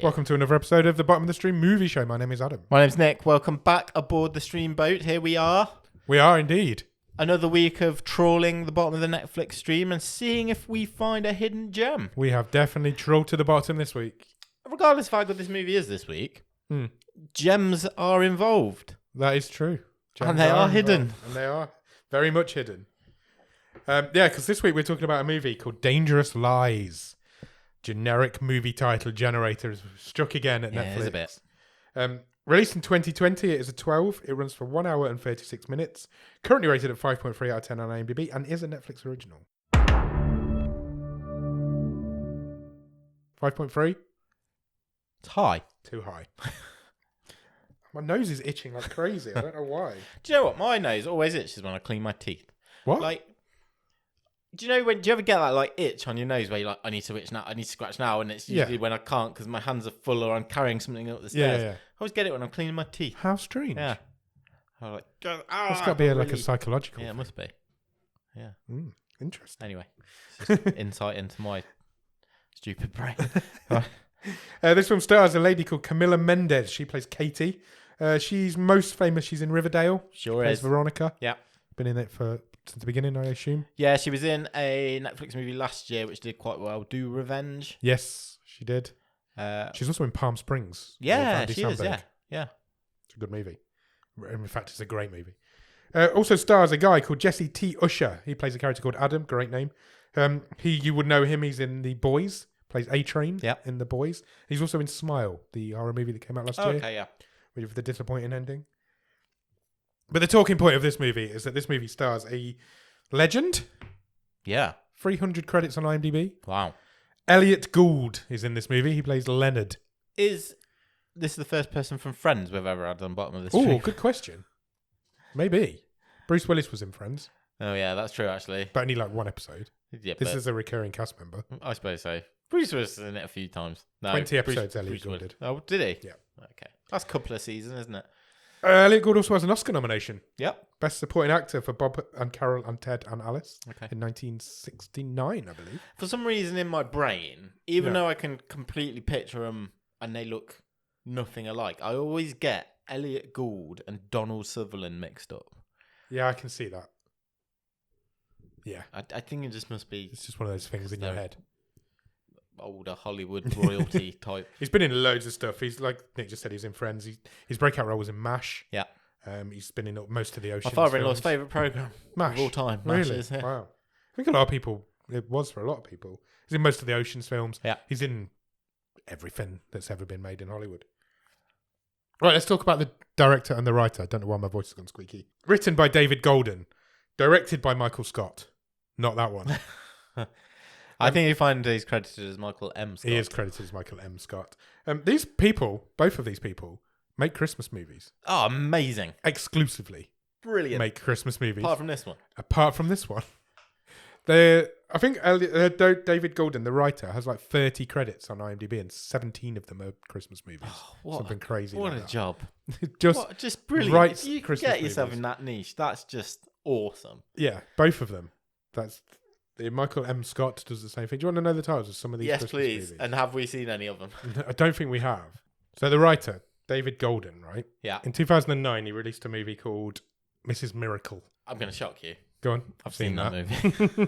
Welcome to another episode of the Bottom of the Stream Movie Show. My name is Adam. My name's Nick. Welcome back aboard the stream boat. Here we are. We are indeed. Another week of trawling the bottom of the Netflix stream and seeing if we find a hidden gem. We have definitely trolled to the bottom this week. Regardless of how good this movie is this week, gems are involved. That is true. Gems And they are hidden. involved, and they are very much hidden. Because this week we're talking about a movie called Dangerous Lies. Generic movie title generator is struck again at Netflix. It is a bit. Released in 2020, it is a 12. It runs for 1 hour and 36 minutes. Currently rated at 5.3 out of 10 on IMDb and is a Netflix original. 5.3? It's high. Too high. My nose is itching like crazy. I don't know why. Do you know what? My nose always itches when I clean my teeth. What? Like, do you ever get that like itch on your nose where you're like, I need to itch now, I need to scratch now, and it's usually when I can't because my hands are full or I'm carrying something up the stairs. Yeah. I always get it when I'm cleaning my teeth. How strange. Yeah. I'm like, It's got to be like a psychological Yeah, it thing. must be. Yeah. Interesting. Anyway, it's just insight into my stupid brain. This film stars a lady called Camilla Mendes. She plays Katie. She's most famous. She's in Riverdale. Sure plays is. Veronica. Yeah. Been in it since the beginning, I assume. Yeah, she was in a Netflix movie last year which did quite well. Do Revenge. Yes, she did. She's also in Palm Springs. Yeah, with Andy she is. Samberg. Yeah. It's a good movie. In fact, it's a great movie. Also stars a guy called Jessie T. Usher. He plays a character called Adam. Great name. You would know him. He's in The Boys. Plays A-Train in The Boys. He's also in Smile, the horror movie that came out last year. Okay, yeah. With the disappointing ending. But the talking point of this movie is that this movie stars a legend. Yeah. 300 credits on IMDb. Wow. Elliott Gould is in this movie. He plays Leonard. Is this the first person from Friends we've ever had on the bottom of the stream? Oh, good question. Maybe. Bruce Willis was in Friends. Oh, yeah, that's true, actually. But only like one episode. Yeah, This is a recurring cast member. I suppose so. Bruce was in it a few times. No, 20 episodes Elliott Bruce Gould was. did. Oh, did he? Yeah. Okay. That's a couple of seasons, isn't it? Elliott Gould also has an Oscar nomination. Yep. Best Supporting Actor for Bob and Carol and Ted and Alice Okay. in 1969, I believe. For some reason in my brain, even though I can completely picture them and they look nothing alike, I always get Elliott Gould and Donald Sutherland mixed up. Yeah, I can see that. Yeah. I think it just must be It's just one of those things in your head. older Hollywood royalty type. He's been in loads of stuff. He's like Nick just said, he's in Friends. His breakout role was in MASH. Yeah. He's been in most of the Ocean. My father-in-law's favourite programme MASH of all time. Really? MASH is, yeah. Wow. I think a lot of people. It was for a lot of people. He's in most of the Ocean's films. Yeah. He's in everything that's ever been made in Hollywood. Right, let's talk about the director and the writer. I don't know why my voice has gone squeaky. Written by David Golden. Directed by Michael Scott. Not that one. I think you find he's credited as Michael M. Scott. He is credited as Michael M. Scott. These people, both of these people, make Christmas movies. Oh, amazing. Exclusively. Brilliant. Make Christmas movies. Apart from this one. Apart from this one. I think David Golden, the writer, has like 30 credits on IMDb and 17 of them are Christmas movies. Oh, Something crazy What like a that. job. Just brilliant. writes If you Christmas get yourself movies. in that niche, that's just awesome. Yeah, both of them. Michael M. Scott does the same thing. Do you want to know the titles of some of these Yes, Christmas please. movies? And have we seen any of them? I don't think we have. So the writer, David Golden, right? Yeah. In 2009, he released a movie called Mrs. Miracle. I'm going to shock you. Go on. I've seen that movie.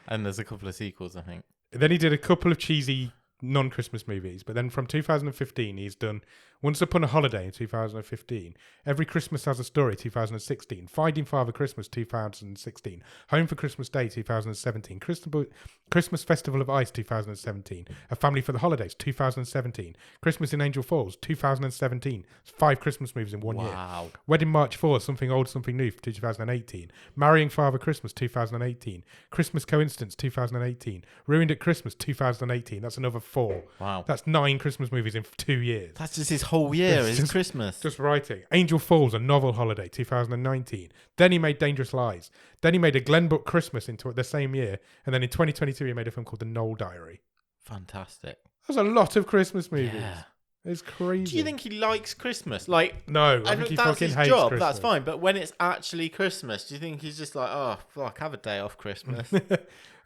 And there's a couple of sequels, I think. Then he did a couple of cheesy non-Christmas movies, but then from 2015 he's done Once Upon a Holiday in 2015, Every Christmas Has a Story 2016, Finding Father Christmas 2016, Home for Christmas Day 2017, Christmas Festival of Ice 2017, A Family for the Holidays 2017, Christmas in Angel Falls 2017. 5 Christmas movies in 1 year. Wow. Wedding March 4, Something Old, Something New 2018, Marrying Father Christmas 2018, Christmas Coincidence 2018, Ruined at Christmas 2018. That's another 4. Wow. That's 9 Christmas movies in 2 years. That's just his whole year, It's is Christmas. Just writing. Angel Falls, A Novel Holiday 2019. Then he made Dangerous Lies. Then he made a Glen Book Christmas into the same year. And then in 2022 he made a film called The Knoll Diary. Fantastic. There's a lot of Christmas movies. Yeah. It's crazy. Do you think he likes Christmas? Like, No, I think he that's fucking his hates job. Christmas. That's fine. But when it's actually Christmas, do you think he's just like, oh, fuck, have a day off Christmas?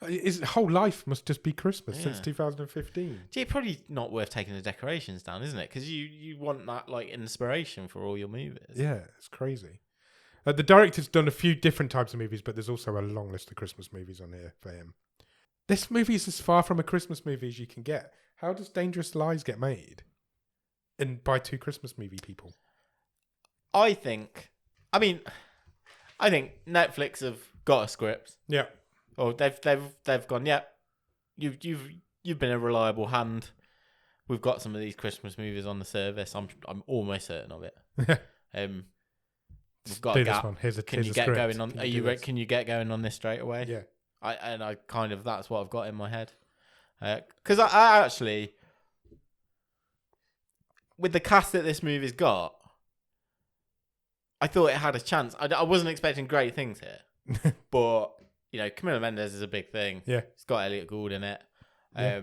His whole life must just be Christmas since Yeah. 2015. It's probably not worth taking the decorations down, isn't it? Because you want that like inspiration for all your movies. Yeah, it's crazy. The director's done a few different types of movies, but there's also a long list of Christmas movies on here for him. This movie is as far from a Christmas movie as you can get. How does Dangerous Lies get made? And by two Christmas movie people? I think Netflix have got a script, Yeah. or they've gone. Yeah, you've been a reliable hand. We've got some of these Christmas movies on the service. I'm almost certain of it. We've got Do a this gap. one. Here's a Can you get script. going on? Can Are you you? do this? Can you get going on this straight away? Yeah. I kind of that's what I've got in my head. Because I actually, with the cast that this movie's got, I thought it had a chance. I wasn't expecting great things here, but Camilla Mendes is a big thing. Yeah. It's got Elliott Gould in it. Yeah.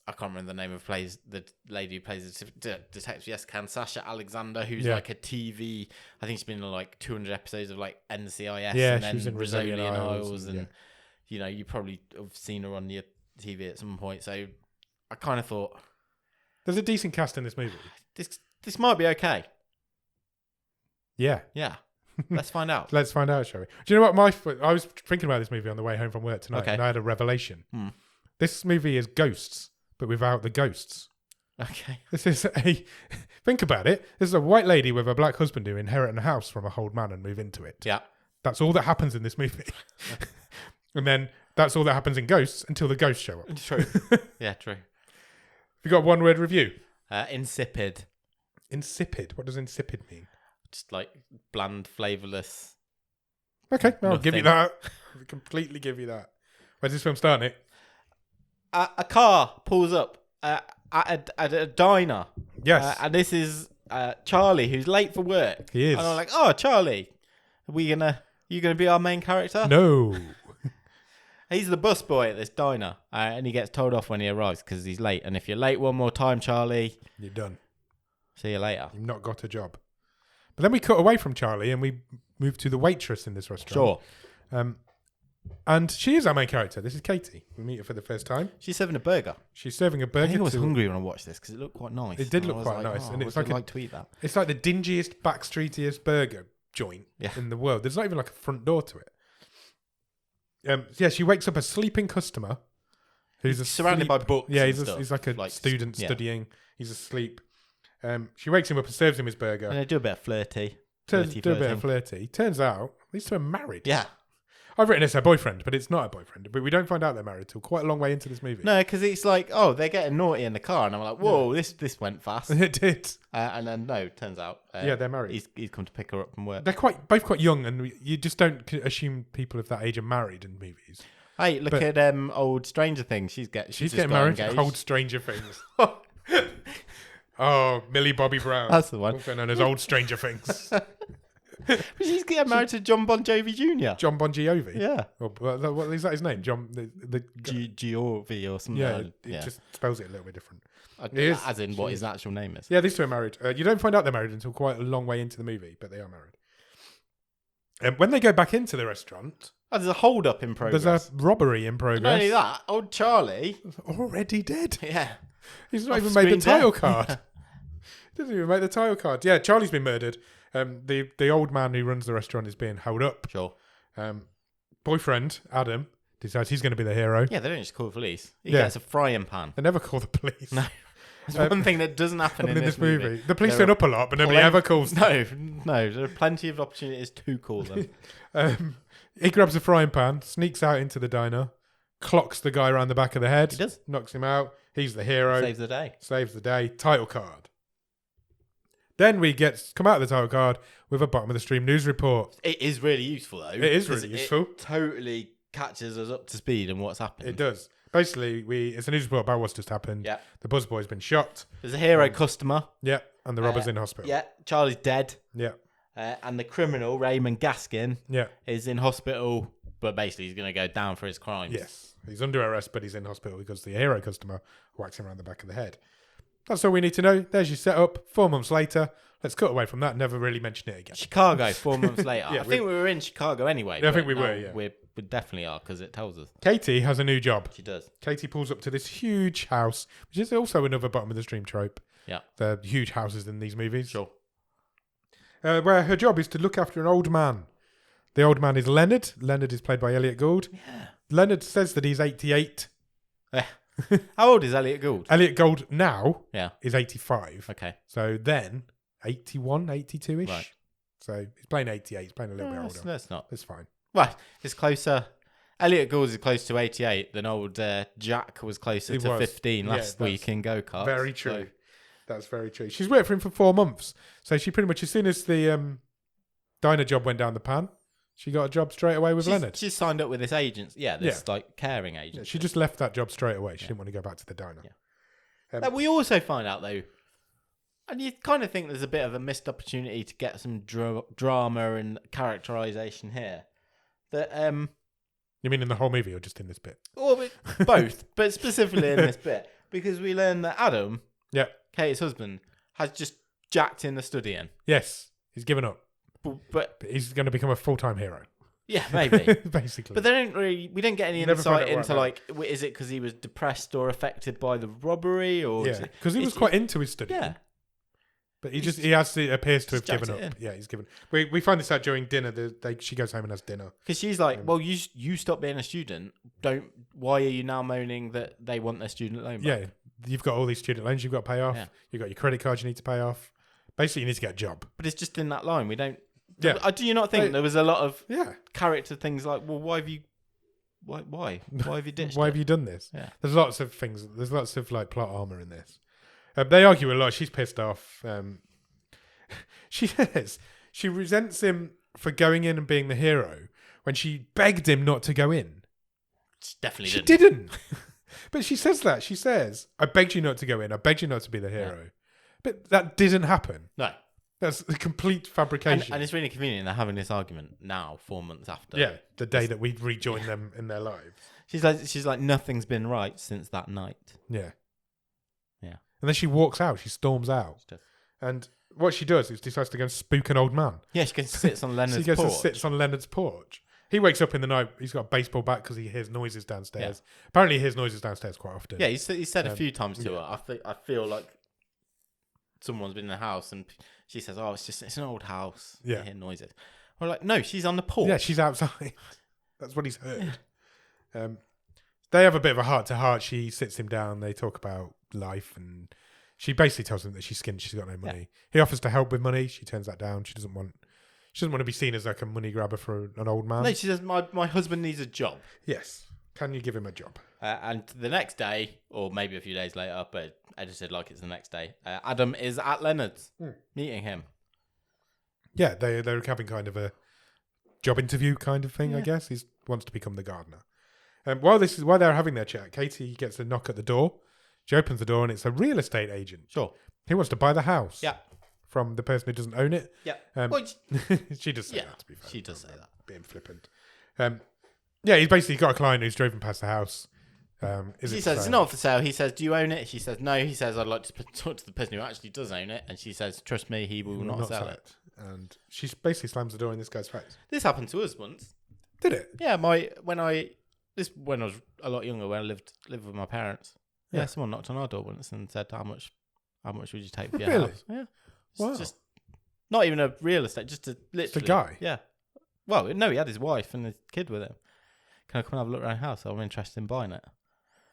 I can't remember the name of the lady who plays the detective. Yes, Sasha Alexander, who's Yeah. like a TV. I think she's been in like 200 episodes of like NCIS. Yeah, and she was then in Rizzolian Rizzolian Isles, Isles, and you probably have seen her on your TV at some point. So I kind of thought There's a decent cast in this movie. this might be okay. Yeah. Yeah, let's find out. Let's find out, shall we? Do you know what I was thinking about this movie on the way home from work tonight, Okay. and I had a revelation. Hmm. This movie is ghosts, but without the ghosts. Okay. This is think about it. This is a white lady with a black husband who inherit a house from a old man and move into it. Yeah. That's all that happens in this movie. And then that's all that happens in Ghosts until the ghosts show up. True. Yeah, true. You got one word review? Insipid. Insipid. What does insipid mean? Just like bland, flavourless. Okay, I'll give you Nothing. that. I'll completely give you that. Where's this film starting it? A car pulls up at a diner. Yes. And this is Charlie, who's late for work. He is. And I'm like, oh, Charlie, you gonna be our main character? No. He's the busboy at this diner, and he gets told off when he arrives because he's late. And if you're late one more time, Charlie, You're done. see you later. You've not got a job. But then we cut away from Charlie and we move to the waitress in this restaurant. Sure. And she is our main character. This is Katie. We meet her for the first time. She's serving a burger. She's serving a I burger. think I was to- hungry when I watched this because it looked quite nice. It did And I look was quite like, nice, oh, and it's I'd like like to eat that. It's like the dingiest, backstreetiest burger joint in the world. There's not even like a front door to it. Yeah, she wakes up a sleeping customer who's Surrounded asleep. by books. Yeah, and he's stuff. like a student yeah. studying. He's asleep. She wakes him up and serves him his burger. And they do a bit of flirty. Do a flirting. bit of flirty. Turns out these two are married. Yeah. I've written it's her boyfriend, but it's not her boyfriend. But we don't find out they're married till quite a long way into this movie. No, because it's like, oh, they're getting naughty in the car, and I'm like, whoa, this went fast. It did. And then no, turns out, Yeah, they're married. He's come to pick her up from work. They're both quite young, and you just don't assume people of that age are married in movies. Hey, look at old Stranger Things. She's She's just getting got married. engaged. Old Stranger Things. Oh, Millie Bobby Brown. That's the one. Also known as Old Stranger Things. But she's getting married to John Bon Jovi Jr. John Bon Jovi. Yeah. What is that his name? John the Giorvi or something. yeah, it just spells it a little bit different. As in what his actual name is. Yeah, these two are married. You don't find out they're married until quite a long way into the movie, but they are married. When they go back into the restaurant, Oh, there's a hold up in progress. there's a robbery in progress. Not only that, old Charlie. Already dead. Yeah. He's not Off even made the screen title death. card. Doesn't even make the title card. Yeah, Charlie's been murdered. The old man who runs the restaurant is being held up. Sure. Boyfriend Adam decides he's going to be the hero. Yeah, they don't just call the police. He Yeah. gets a frying pan. They never call the police. No. That's one thing that doesn't happen in this movie. The police There turn are up a lot, but nobody ever calls them. No, there are plenty of opportunities to call them. He grabs a frying pan, sneaks out into the diner, clocks the guy around the back of the head. He does. Knocks him out. He's the hero. Saves the day. Saves the day. Title card. Then we come out of the title card with a bottom of the stream news report. It is really useful, though. It is 'cause really useful. It totally catches us up to speed on what's happened. It does. Basically, it's a news report about what's just happened. Yeah. The busboy's been shot. There's a hero customer. Yeah. And the robber's in hospital. Yeah. Charlie's dead. Yeah. And the criminal, Raymond Gaskin, Yeah. is in hospital, but basically he's going to go down for his crimes. Yes. He's under arrest, but he's in hospital because the hero customer whacks him around the back of the head. That's all we need to know. There's your setup. 4 months later. Let's cut away from that. Never really mention it again. Chicago, 4 months later. Yeah, I think we were in Chicago anyway. I think we were, yeah. We definitely are because it tells us. Katie has a new job. She does. Katie pulls up to this huge house, which is also another bottom of the stream trope. Yeah. The huge houses in these movies. Sure. Where her job is to look after an old man. The old man is Leonard. Leonard is played by Elliott Gould. Yeah. Leonard says that he's 88. How old is Elliott Gould? Elliott Gould now Yeah. is 85. Okay. So then 81, 82-ish. Right. So he's playing 88. He's playing a little bit older. That's not. That's fine. Right. It's closer. Elliott Gould is close to 88 than old Jack was closer He to was. 15 Yeah, last week in go-karts. Very true. That's very true. She's worked for him for 4 months. So she pretty much, as soon as the diner job went down the pan, she got a job straight away with Leonard. She signed up with this agent. Yeah, this like caring agent. Yeah, she just left that job straight away. She didn't want to go back to the diner. Yeah. We also find out though, and you kind of think there's a bit of a missed opportunity to get some drama and characterization here. That You mean in the whole movie or just in this bit? Well, both, but specifically in this bit, because we learn that Adam, Kate's husband, has just jacked in the study in. Yes, he's given up. But he's going to become a full-time hero. Yeah, maybe. Basically. But we don't get any insight into like, is it because he was depressed or affected by the robbery, or because he was quite into his study. Yeah. But he appears to have given up. Yeah, he's given. We find this out during dinner. She goes home and has dinner because she's like, "Well, you stopped being a student. Why are you now moaning that they want their student loan back?" Yeah, you've got all these student loans you've got to pay off. Yeah. You've got your credit cards you need to pay off. Basically, you need to get a job. But it's just in that line. We don't. Yeah. Do you not think there was a lot of character things like, well, why have you ditched Why it? have you done this? Yeah. There's lots of things. There's lots of like plot armor in this. They argue a lot. She's pissed off. She says she resents him for going in and being the hero when she begged him not to go in. She definitely She didn't. But she says that. She says, I begged you not to go in. I begged you not to be the hero. Yeah. But that didn't happen. No. That's a complete fabrication. And it's really convenient they're having this argument now, 4 months after. Yeah, the day that we rejoin them in their lives. She's like, nothing's been right since that night. Yeah. Yeah. And then she walks out. She storms out. And what she does is decides to go and spook an old man. Yeah, she goes and sits on Leonard's porch. She goes and sits on Leonard's porch. He wakes up in the night. He's got a baseball bat because he hears noises downstairs. Yeah. Apparently he hears noises downstairs quite often. Yeah, he said a few times to her, I feel like someone's been in the house, and she says, "Oh, it's an old house. Yeah, you hear noises." We're like, "No, she's on the porch." Yeah, she's outside. That's what he's heard. They have a bit of a heart-to-heart. She sits him down. They talk about life, and she basically tells him that she's skint. She's got no money. Yeah. He offers to help with money. She turns that down. She doesn't want to be seen as like a money grabber for an old man. No, she says, "My husband needs a job." Yes. Can you give him a job? And the next day, or maybe a few days later, but edited like it's the next day, Adam is at Leonard's, meeting him. Yeah, they're having kind of a job interview kind of thing, I guess. He wants to become the gardener. While they're having their chat, Katie gets a knock at the door. She opens the door and it's a real estate agent. Sure. He wants to buy the house. Yeah. From the person who doesn't own it. Yeah. She does say that, to be fair. She does say that. Being flippant. Yeah, he's basically got a client who's driven past the house. She says, it's not for sale. He says, do you own it? She says, no. He says, I'd like to talk to the person who actually does own it. And she says, trust me, he will not sell it. And she basically slams the door in this guy's face. This happened to us once. Did it? Yeah, when I was a lot younger, when I lived with my parents. Yeah, someone knocked on our door once and said, how much would you take for your house? Yeah. Wow. Just not even a real estate, just literally. The guy? Yeah. Well, no, he had his wife and his kid with him. Can I come and have a look around the house? I'm interested in buying it.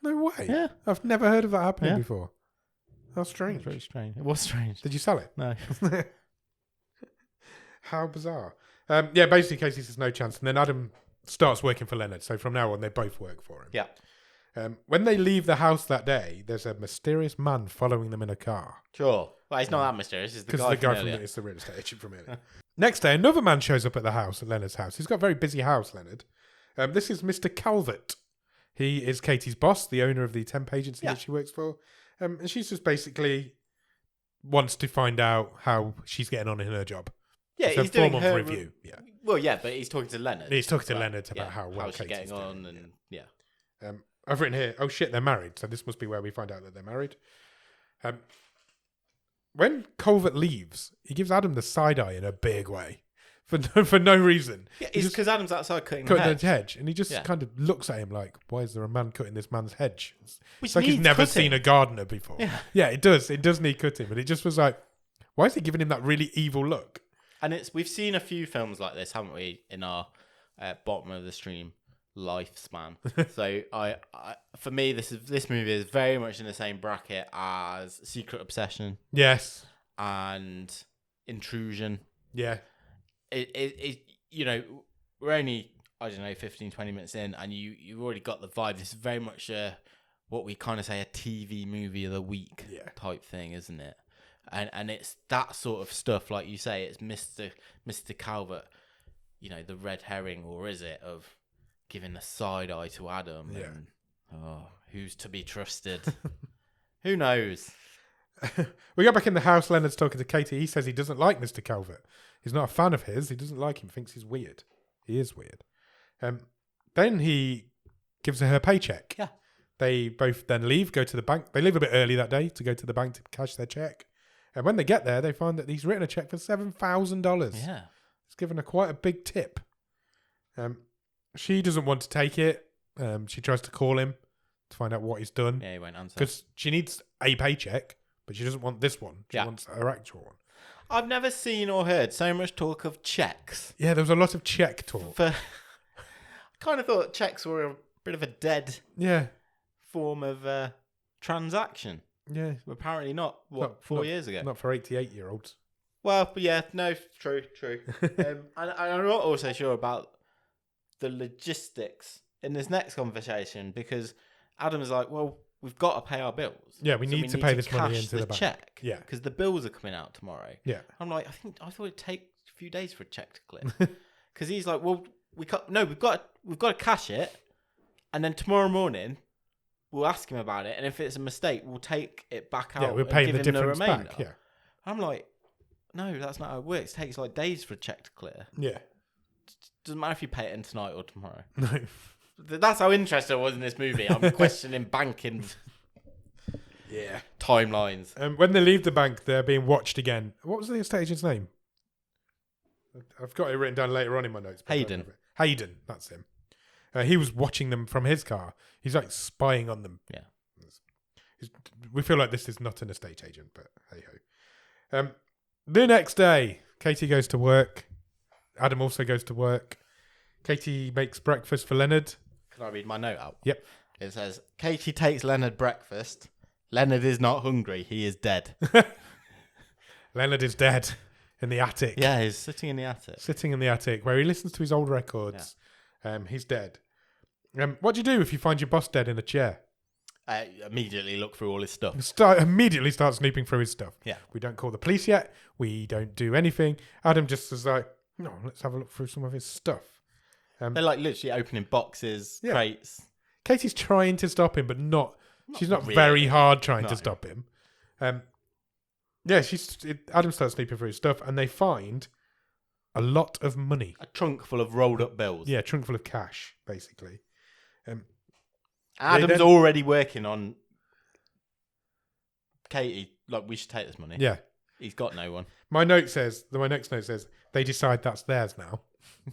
No way. Yeah. I've never heard of that happening before. How strange. It's very strange. It was strange. Did you sell it? No. How bizarre. Yeah, basically Casey says no chance. And then Adam starts working for Leonard. So from now on, they both work for him. Yeah. When they leave the house that day, there's a mysterious man following them in a car. Sure. Well, it's not that mysterious. It's the guy from it's the real estate agent from earlier. Next day, another man shows up at Leonard's house. He's got a very busy house, Leonard. This is Mr. Calvert. He is Katie's boss, the owner of the temp agency that she works for. And she's just basically wants to find out how she's getting on in her job. Yeah, it's he's doing her review. Yeah. Well, yeah, but he's talking to Leonard. He's talking to Leonard about how she's getting on, doing. and I've written here, oh shit, they're married. So this must be where we find out that they're married. when Culvert leaves, he gives Adam the side eye in a big way for no reason. Yeah, it's because Adam's outside cutting the hedge. hedge, and he just kind of looks at him like, "Why is there a man cutting this man's hedge?" Which it's like he's never seen a gardener before. Yeah, it does. It does need cutting, but it just was like, why is he giving him that really evil look? And we've seen a few films like this, haven't we, in our bottom of the stream lifespan. So I for me, this movie is very much in the same bracket as Secret Obsession. Yes. And Intrusion. Yeah. It you know, we're only, I don't know, 15, 20 minutes in, and you've already got the vibe. This is very much what we kind of say a TV movie of the week type thing, isn't it? And it's that sort of stuff, like you say, it's Mr. Calvert, you know, the red herring, or is it, of giving the side eye to Adam, and who's to be trusted? Who knows? We go back in the house. Leonard's talking to Katie. He says he doesn't like Mr. Calvert. He's not a fan of his. He doesn't like him. Thinks he's weird. He is weird. Then he gives her paycheck. Yeah. They both then leave, go to the bank. They leave a bit early that day to go to the bank to cash their check. And when they get there, they find that he's written a check for $7,000. Yeah. He's given her quite a big tip. She doesn't want to take it. She tries to call him to find out what he's done. Yeah, he won't answer. Because she needs a paycheck, but she doesn't want this one. She wants her actual one. I've never seen or heard so much talk of checks. Yeah, there was a lot of check talk. I kind of thought checks were a bit of a dead form of transaction. Yeah. Apparently not. Four years ago? Not for 88-year-olds. Well, but yeah, no, true. And I'm not also sure about the logistics in this next conversation, because Adam's like, well, we've got to pay our bills. Yeah, we need to pay this money into the bank. Check. Yeah. Because the bills are coming out tomorrow. Yeah. I'm like, I thought it'd take a few days for a check to clear. Because he's like, well, we've got to cash it, and then tomorrow morning we'll ask him about it, and if it's a mistake, we'll take it back out. Yeah, we're paying the difference back. Yeah. I'm like, no, that's not how it works. It takes like days for a check to clear. Yeah. Doesn't matter if you pay it in tonight or tomorrow. No. That's how interested I was in this movie. I'm questioning banking timelines. When they leave the bank, they're being watched again. What was the estate agent's name? I've got it written down later on in my notes. Hayden, that's him. He was watching them from his car. He's like spying on them. Yeah. We feel like this is not an estate agent, but hey ho. The next day, Katie goes to work. Adam also goes to work. Katie makes breakfast for Leonard. Can I read my note out? Yep. It says, Katie takes Leonard breakfast. Leonard is not hungry. He is dead. Leonard is dead in the attic. Yeah, he's sitting in the attic. Sitting in the attic where he listens to his old records. Yeah. He's dead. What do you do if you find your boss dead in a chair? Immediately look through all his stuff. Immediately start snooping through his stuff. Yeah. We don't call the police yet. We don't do anything. Adam just is like, no, let's have a look through some of his stuff. They're like literally opening boxes, crates. Katie's trying to stop him, but she's not really. Very hard trying to stop him. Adam starts snooping through his stuff, and they find a lot of money. A trunk full of rolled up bills. Yeah, a trunk full of cash, basically. Adam's already working on Katie. Like, we should take this money. Yeah. He's got no one. My next note says, they decide that's theirs now.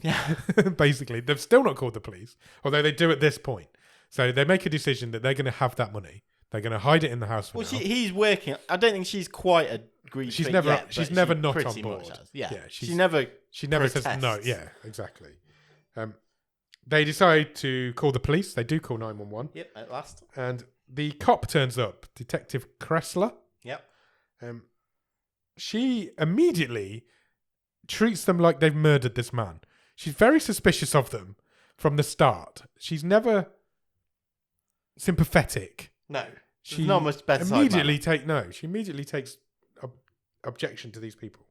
Yeah. Basically, they've still not called the police, although they do at this point. So they make a decision that they're going to have that money. They're going to hide it in the house for now. He's working. I don't think she's quite agreed. She's to never. it yet, she's never not on board. She never. She never says no. Yeah, exactly. They decide to call the police. They do call 911. Yep, at last. And the cop turns up, Detective Kressler. Yep. She immediately treats them like they've murdered this man. She's very suspicious of them from the start. She's never sympathetic. No. She's not much better. She immediately takes objection to these people.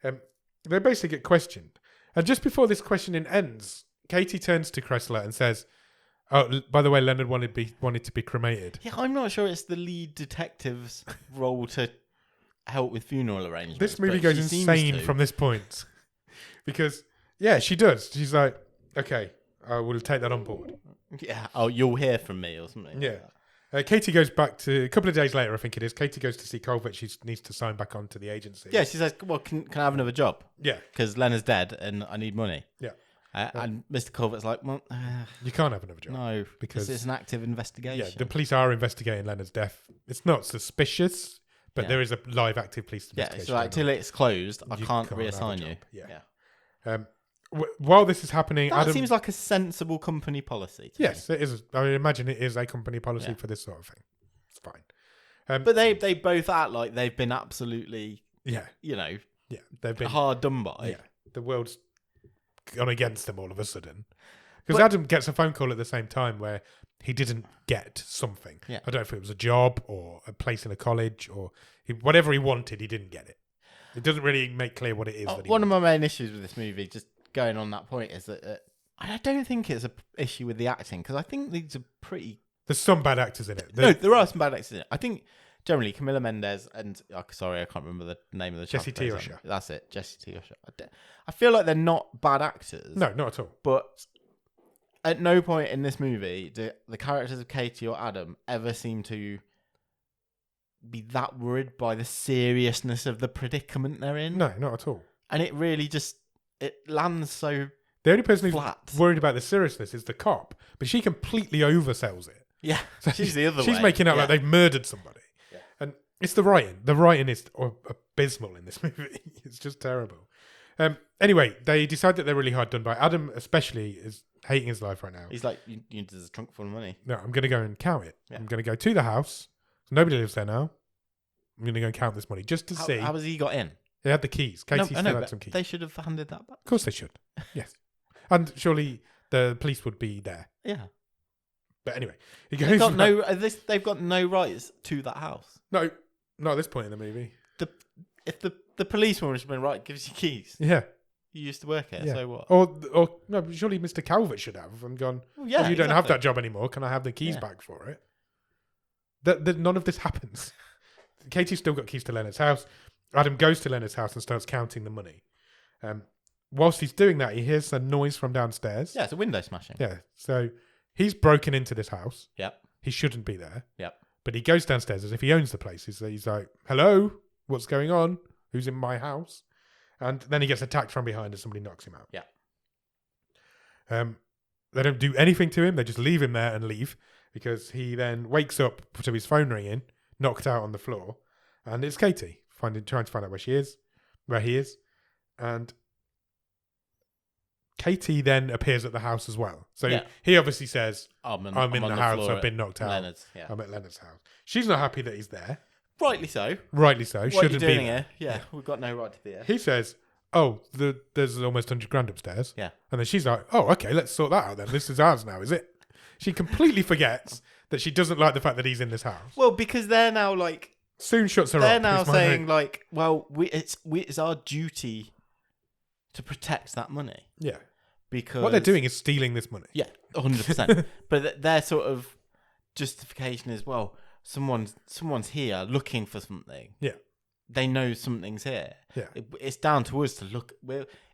They basically get questioned. And just before this questioning ends, Katie turns to Kressler and says, "Oh, by the way, Leonard wanted to be cremated." Yeah, I'm not sure it's the lead detective's role to help with funeral arrangements. This movie goes insane from this point. Because, yeah, she does. She's like, okay, I will take that on board. Yeah, oh, you'll hear from me or something. Yeah. Katie goes back to a couple of days later. I think it is. Katie goes to see Colbert. She needs to sign back onto the agency. Yeah, she says, "Well, can I have another job? Yeah, because Leonard's dead and I need money." Yeah. And Mr. Colbert's like, "Well, you can't have another job. No, because it's an active investigation." Yeah, the police are investigating Leonard's death. It's not suspicious, but there is a live active police investigation. Yeah, so like, till it's closed, I can't reassign you. Yeah. While this is happening, that seems like a sensible company policy. Yes, it is. I imagine it is a company policy for this sort of thing. It's fine. But they both act like they've been absolutely, they've been hard done by. Yeah, the world's gone against them all of a sudden. Because Adam gets a phone call at the same time where he didn't get something. Yeah. I don't know if it was a job or a place in a college or whatever he wanted, he didn't get it. It doesn't really make clear what it is. One of my main issues with this movie, just going on that point, is that I don't think it's an issue with the acting, because I think these are pretty... There's some bad actors in it. No, there are some bad actors in it. I think generally Camilla Mendes and... sorry, I can't remember the name of the Jessie T. Usher. That's it, Jessie T. Usher. I feel like they're not bad actors. No, not at all. But at no point in this movie do the characters of Katie or Adam ever seem to be that worried by the seriousness of the predicament they're in. No, not at all. And it really just... It lands so... The only person flat. who's worried about the seriousness is the cop, but she completely oversells it. Yeah, so she's the other way. She's making out like they've murdered somebody. Yeah. And it's the writing. The writing is abysmal in this movie. It's just terrible. Anyway, they decide that they're really hard done by. Adam especially is hating his life right now. He's like, there's a trunk full of money. No, I'm going to go and count it. Yeah. I'm going to go to the house. Nobody lives there now. I'm going to go and count this money just to see. How has he got in? They had the keys. Katie still had some keys. They should have handed that back. Of course they should. Yes. And surely the police would be there. Yeah. But anyway, he goes. They've got no rights to that house. No, not at this point in the movie. If the policeman would have been right, give us your keys. Yeah. You used to work here, so what? Or no, surely Mr. Calvert should have and gone, you don't have that job anymore. Can I have the keys back for it? None of this happens. Katie's still got keys to Leonard's house. Adam goes to Leonard's house and starts counting the money. Whilst he's doing that, he hears a noise from downstairs. Yeah, it's a window smashing. Yeah, so he's broken into this house. Yep. He shouldn't be there. Yep. But he goes downstairs as if he owns the place. He's like, hello, what's going on? Who's in my house? And then he gets attacked from behind as somebody knocks him out. Yeah. They don't do anything to him. They just leave him there and leave, because he then wakes up to his phone ringing, knocked out on the floor, and it's Katie trying to find out where he is. And Katie then appears at the house as well. So he obviously says, I'm in the house, I've been knocked out. I'm at Leonard's house. She's not happy that he's there. Rightly so. What shouldn't be there. Yeah, we've got no right to be there. He says, there's almost 100 grand upstairs. Yeah. And then she's like, oh, okay, let's sort that out then. This is ours now, is it? She completely forgets that she doesn't like the fact that he's in this house. Well, because they're now like... Soon shuts her up. They're now saying like, well, it's our duty to protect that money. Yeah. Because... What they're doing is stealing this money. Yeah, 100%. But their sort of justification is, well, someone's here looking for something. Yeah. They know something's here. Yeah. It's down to us to look.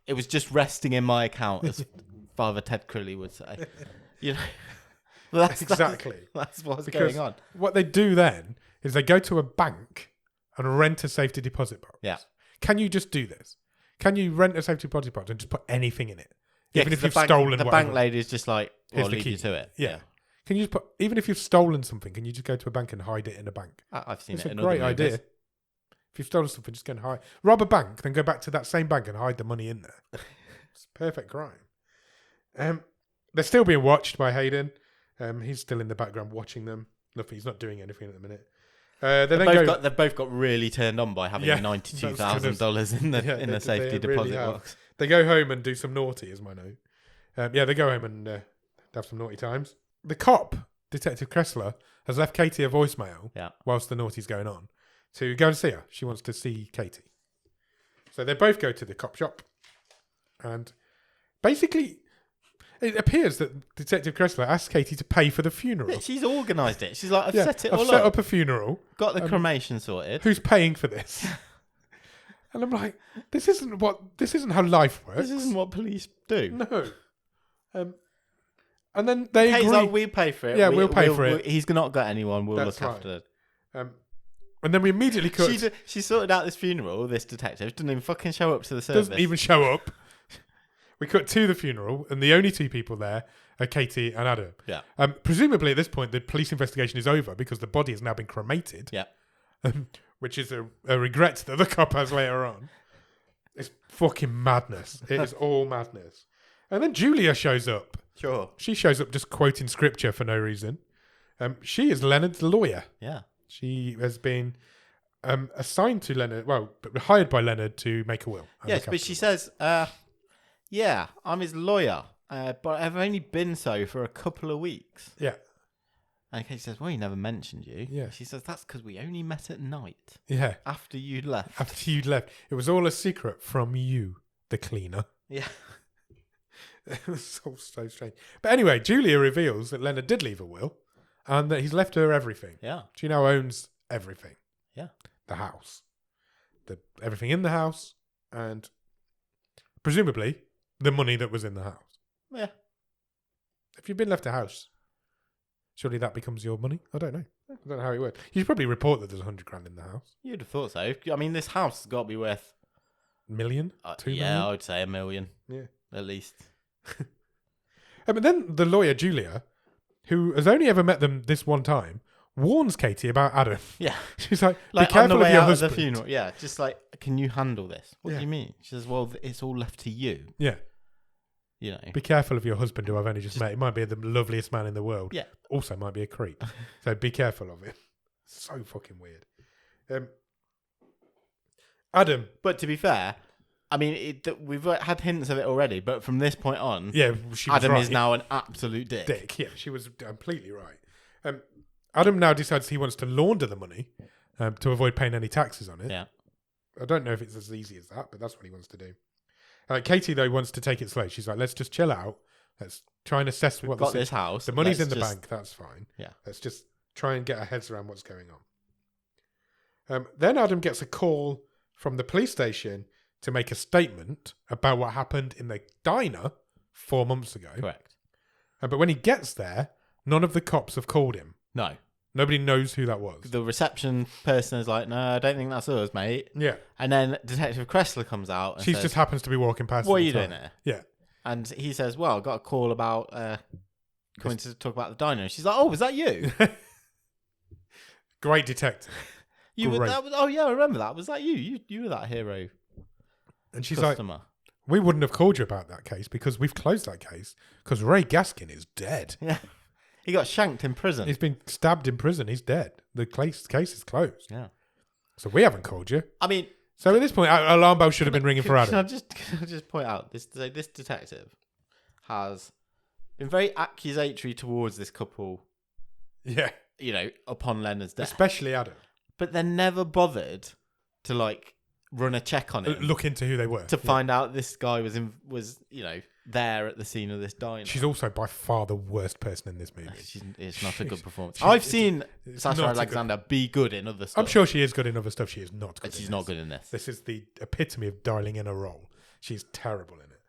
It was just resting in my account, as Father Ted Crilley would say. You know, that's exactly. That's what's going on. What they do then is they go to a bank and rent a safety deposit box. Yeah. Can you just do this? Can you rent a safety deposit box and just put anything in it? Yeah, even if you've stolen the bank lady is just like, I'll leave you to it. Yeah. Can you just put, even if you've stolen something, can you just go to a bank and hide it in a bank? I've seen it in other movies. It's a great idea. If you've stolen something, just go and hide. Rob a bank, then go back to that same bank and hide the money in there. It's a perfect crime. They're still being watched by Hayden. He's still in the background watching them. Nothing. He's not doing anything at the minute. They've both got really turned on by having $92,000 in the safety deposit box. They go home and do some naughty, is my note. They go home and have some naughty times. The cop, Detective Kressler, has left Katie a voicemail whilst the naughty's going on to go and see her. She wants to see Katie. So they both go to the cop shop, and basically it appears that Detective Kressler asked Katie to pay for the funeral. Yeah, she's organised it. She's like, I've set it all up. I've set up a funeral. Got the cremation sorted. Who's paying for this? And I'm like, this isn't how life works. This isn't what police do. No. And then they Kate's agree. like, we'll pay for it. Yeah, we'll pay for it. He's not got anyone. We'll That's look right. after it. And then we immediately cut. She sorted out this funeral, this detective. Doesn't even fucking show up to the service. Doesn't even show up. We cut to the funeral, and the only two people there are Katie and Adam. Yeah. Presumably at this point, the police investigation is over because the body has now been cremated. Yeah. Which is a regret that the cop has later on. It's fucking madness. It is all madness. And then Julia shows up. Sure. She shows up just quoting scripture for no reason. She is Leonard's lawyer. Yeah. She has been assigned to Leonard, hired by Leonard to make a will. Yes, but she says, yeah, I'm his lawyer, but I've only been so for a couple of weeks. Yeah. And Kate says, well, he never mentioned you. Yeah. She says, that's because we only met at night. Yeah. After you'd left. After you'd left. It was all a secret from you, the cleaner. Yeah. It was so strange. But anyway, Julia reveals that Leonard did leave a will and that he's left her everything. Yeah. She now owns everything. Yeah. The house. Everything in the house and presumably the money that was in the house. Yeah. If you've been left a house, surely that becomes your money? I don't know. I don't know how it works. You should probably report that there's 100 grand in the house. You'd have thought so. I mean, this house has got to be worth... Million? 2 million? Yeah, I would say $1 million. Yeah. At least. But then the lawyer, Julia, who has only ever met them this one time, warns Katie about Adam. Yeah. She's like, be Like, careful on the way of your out husband. of the funeral. Yeah, just like, can you handle this? What Yeah. do you mean? She says, well, it's all left to you. Yeah. You know. Be careful of your husband who I've only just met. He might be the loveliest man in the world. Yeah. Also might be a creep. So be careful of him. So fucking weird. Adam. But to be fair, I mean, we've had hints of it already, but from this point on, Yeah, she was Adam right. is now an absolute dick. Yeah, she was completely right. Adam now decides he wants to launder the money to avoid paying any taxes on it. Yeah. I don't know if it's as easy as that, but that's what he wants to do. Katie, though, wants to take it slow. She's like, let's just chill out. Let's try and assess We've what got this house. The money's in Let's the just- bank. That's fine. Yeah. Let's just try and get our heads around what's going on. Then Adam gets a call from the police station to make a statement about what happened in the diner 4 months ago. Correct. But when he gets there, none of the cops have called him. No. Nobody knows who that was. The reception person is like, no, I don't think that's us, mate. Yeah. And then Detective Kressler comes out and She says, just happens to be walking past. what are at you the doing time. there? Yeah. And he says, well, I got a call about coming to talk about the diner. And she's like, oh, was that you? Great detective. You were Great. that? Oh, yeah, I remember that. Was that you? You were that hero And she's customer. like, we wouldn't have called you about that case because we've closed that case because Ray Gaskin is dead. Yeah. He got shanked in prison. He's been stabbed in prison. He's dead. The case is closed. Yeah. So we haven't called you. I mean, So at this point, alarm bell should have been ringing for Adam. Can I just point out this detective has been very accusatory towards this couple, Yeah. you know, upon Leonard's death. Especially Adam. But they're never bothered to like run a check on it Look into who they were. to find out this guy was you know, there at the scene of this diner. She's also by far the worst person in this movie. It's not a good performance. I've I've seen Sasha not a Alexander be good in other stuff. I'm sure she is good in other stuff. She is not good But she's in not this. good in this. This is the epitome of dialing in a role. She's terrible in it.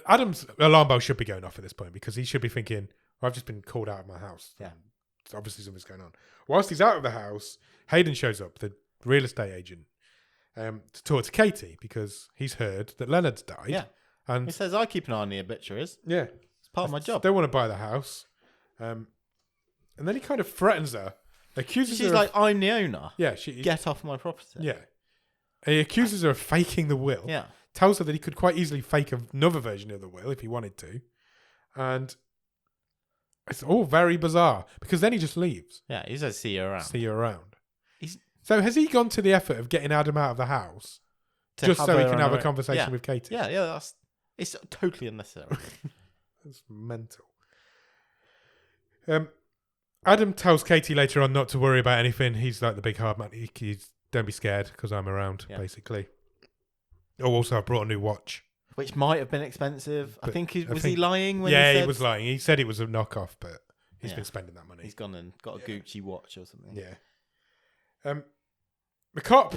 Adam's alarm bell should be going off at this point because he should be thinking, well, I've just been called out of my house. Yeah. So obviously something's going on. Whilst he's out of the house, Hayden shows up, the real estate agent, to talk to Katie because he's heard that Leonard's died. Yeah. And He says, I keep an eye on the obituaries. yeah, It's part of my job. Don't want to buy the house. And then he kind of threatens her, accuses her She's of- like, I'm the owner. yeah, she Get off my property. yeah. He accuses her of faking the will. Yeah. Tells her that he could quite easily fake another version of the will if he wanted to. And it's all very bizarre because then he just leaves. Yeah, he says, see you around. See you around. He's- So has he gone to the effort of getting Adam out of the house To just so he her can on have her a own- conversation Yeah. with Katie? Yeah, it's totally unnecessary. That's mental. Adam tells Katie later on not to worry about anything. He's like the big hard man. He's don't be scared because I'm around, Yeah. basically. Oh, also I brought a new watch. Which might have been expensive. I But think he I was think- he lying when Yeah, he said he was lying. He said it was a knockoff, but he's Yeah. been spending that money. he's gone and got a Gucci watch or something. Yeah. The cop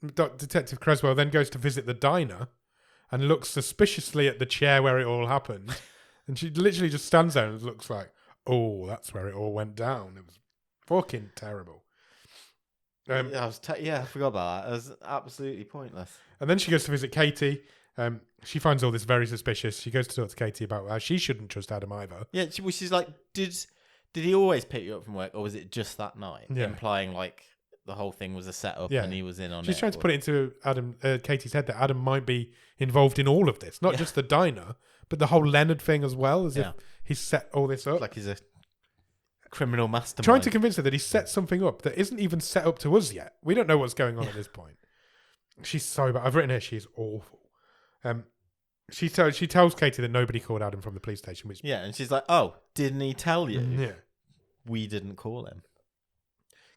Detective Creswell then goes to visit the diner and looks suspiciously at the chair where it all happened. And she literally just stands there and looks like, oh, that's where it all went down. It was fucking terrible. I forgot about that. It was absolutely pointless. And then she goes to visit Katie. She finds all this very suspicious. She goes to talk to Katie about how she shouldn't trust Adam either. Yeah, she's like, did he always pick you up from work, or was it just that night? Yeah. Implying like the whole thing was a setup and he was in on it. She's trying to put it into Katie's head that Adam might be involved in all of this, not just the diner, but the whole Leonard thing as well, as if he's set all this up. Like he's a criminal mastermind. Trying to convince her that he set something up that isn't even set up to us yet. We don't know what's going on at this point. She's so bad. I've written her, she's awful. She tells Katie that nobody called Adam from the police station. Which and she's like, oh, didn't he tell you? Yeah. We didn't call him.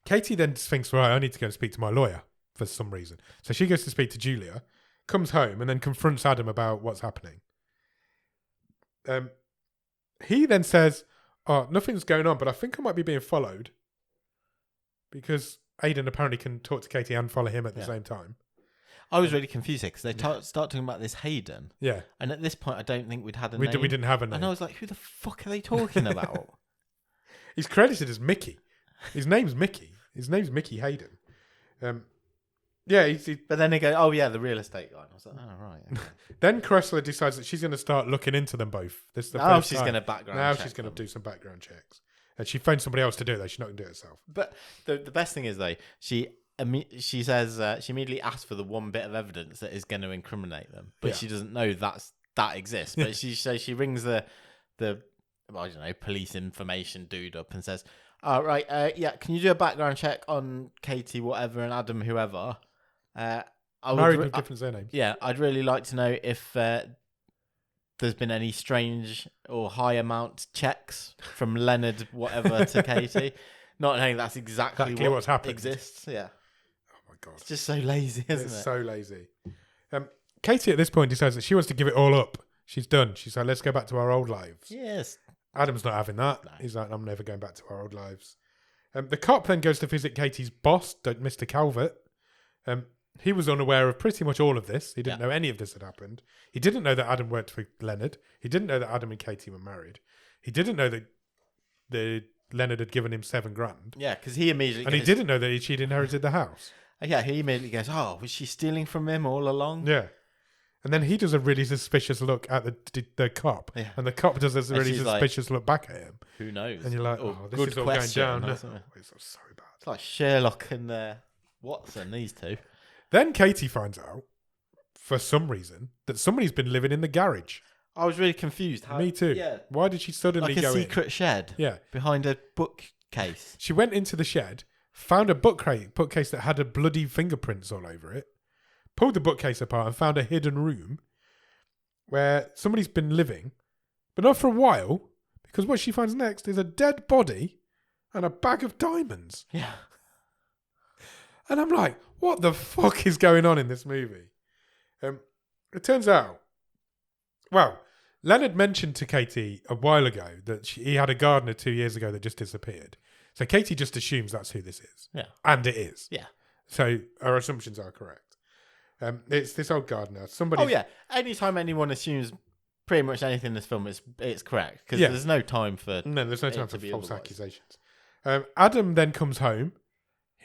Katie then thinks, right, I need to go and speak to my lawyer for some reason. So she goes to speak to Julia, comes home, and then confronts Adam about what's happening. He then says, oh, nothing's going on, but I think I might be being followed. Because Aidan apparently can talk to Katie and follow him at the same time. I was really confused because they start talking about this Hayden. Yeah. And at this point, I don't think we'd had a name. We didn't have a name. And I was like, who the fuck are they talking about? He's credited as Mickey. His name's Mickey. His name's Mickey Hayden. But then they go, oh yeah, the real estate guy. I was like, oh right. Okay. Then Cressler decides that she's going to start looking into them both. This is the now first she's time. going to background Now check she's going to them. do some background checks. And she finds somebody else to do it, though. She's not going to do it herself. But the best thing is, though, she says she immediately asks for the one bit of evidence that is going to incriminate them. But she doesn't know that exists. But she rings the I don't know, police information dude up and says, oh, right, can you do a background check on Katie, whatever, and Adam, whoever? Married with different surnames. Yeah, I'd really like to know if there's been any strange or high amount checks from Leonard, whatever, to Katie. Not knowing that's exactly what's happened. Exists. Yeah. Oh my God. It's just so lazy, isn't it? It's so lazy. Katie at this point decides that she wants to give it all up. She's done. She's like, let's go back to our old lives. Yes. Adam's not having that. No. He's like, I'm never going back to our old lives. The cop then goes to visit Katie's boss, Mr. Calvert. He was unaware of pretty much all of this. He didn't know any of this had happened. He didn't know that Adam worked for Leonard. He didn't know that Adam and Katie were married. He didn't know that Leonard had given him $7,000. Yeah, because he immediately And he didn't know that she'd inherited the house. Yeah, he immediately goes, oh, was she stealing from him all along? Yeah. And then he does a really suspicious look at the cop. Yeah. And the cop does a really suspicious look back at him. Who knows? And you're like, oh, this is all going down. It's so bad. It's like Sherlock and Watson, these two. Then Katie finds out, for some reason, that somebody's been living in the garage. I was really confused. Me too. Yeah. Why did she suddenly go in? Like a secret shed? Yeah. Behind a bookcase. She went into the shed, found a bookcase that had a bloody fingerprints all over it, pulled the bookcase apart and found a hidden room where somebody's been living, but not for a while, because what she finds next is a dead body and a bag of diamonds. Yeah. And I'm like, what the fuck is going on in this movie? It turns out, Leonard mentioned to Katie a while ago that he had a gardener 2 years ago that just disappeared. So Katie just assumes that's who this is. Yeah. And it is. Yeah. So our assumptions are correct. It's this old gardener. Somebody. Oh, yeah. Anytime anyone assumes pretty much anything in this film, it's correct. Because there's no time for... No, there's no time for false accusations. Adam then comes home.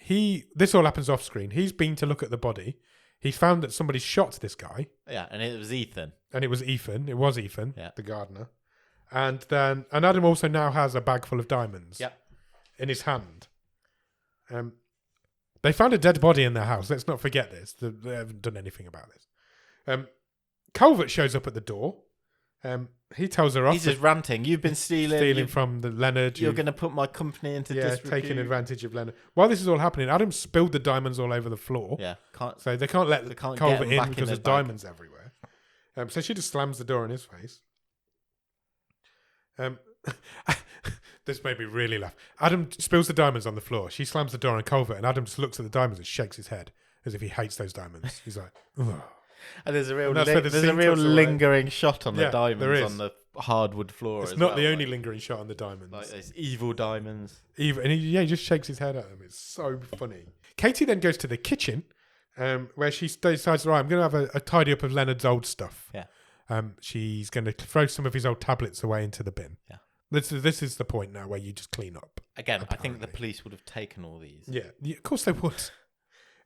This all happens off screen. He's been to look at the body. He's found that somebody shot this guy. Yeah, and it was Ethan. It was Ethan, the gardener. And Adam also now has a bag full of diamonds in his hand. They found a dead body in their house. Let's not forget this. They haven't done anything about this. Calvert shows up at the door. He tells her off. He's just ranting. You've been stealing from the Leonard. You're going to put my company into disrepute. Taking advantage of Leonard. While this is all happening, Adam spilled the diamonds all over the floor. Yeah, so they can't let Calvert in because there's diamonds everywhere. So she just slams the door in his face. This made me really laugh. Adam spills the diamonds on the floor. She slams the door on Calvert, and Adam just looks at the diamonds and shakes his head as if he hates those diamonds. He's like, ugh. And there's a real lingering shot on the diamonds on the hardwood floor. It's not the only lingering shot on the diamonds. Like those evil diamonds. And he just shakes his head at them. It's so funny. Katie then goes to the kitchen where she decides, right, I'm going to have a tidy up of Leonard's old stuff. Yeah. She's going to throw some of his old tablets away into the bin. Yeah. This is the point now where you just clean up. Again, apparently. I think the police would have taken all these. Yeah, of course they would.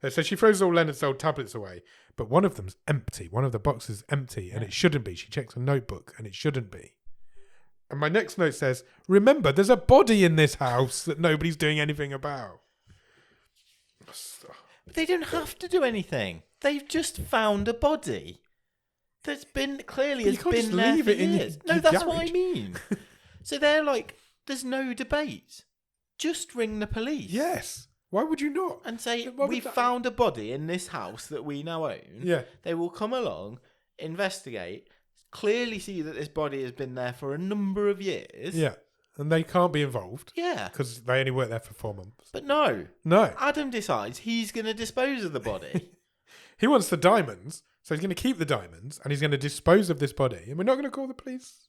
So she throws all Leonard's old tablets away, but one of them's empty. One of the boxes is empty, and it shouldn't be. She checks a notebook, and it shouldn't be. And my next note says, remember, there's a body in this house that nobody's doing anything about. But they don't have to do anything. They've just found a body that's been clearly But you has can't been just there leave for it in years. your No, that's what I garage. mean. So they're like, there's no debate. Just ring the police. Yes. Why would you not? And say, Why would we've that- found a body in this house that we now own. Yeah. They will come along, investigate, clearly see that this body has been there for a number of years. Yeah. And they can't be involved Yeah. because they only work there for 4 months. But no. No. Adam decides he's going to dispose of the body. He wants the diamonds, so he's going to keep the diamonds and he's going to dispose of this body. And we're not going to call the police.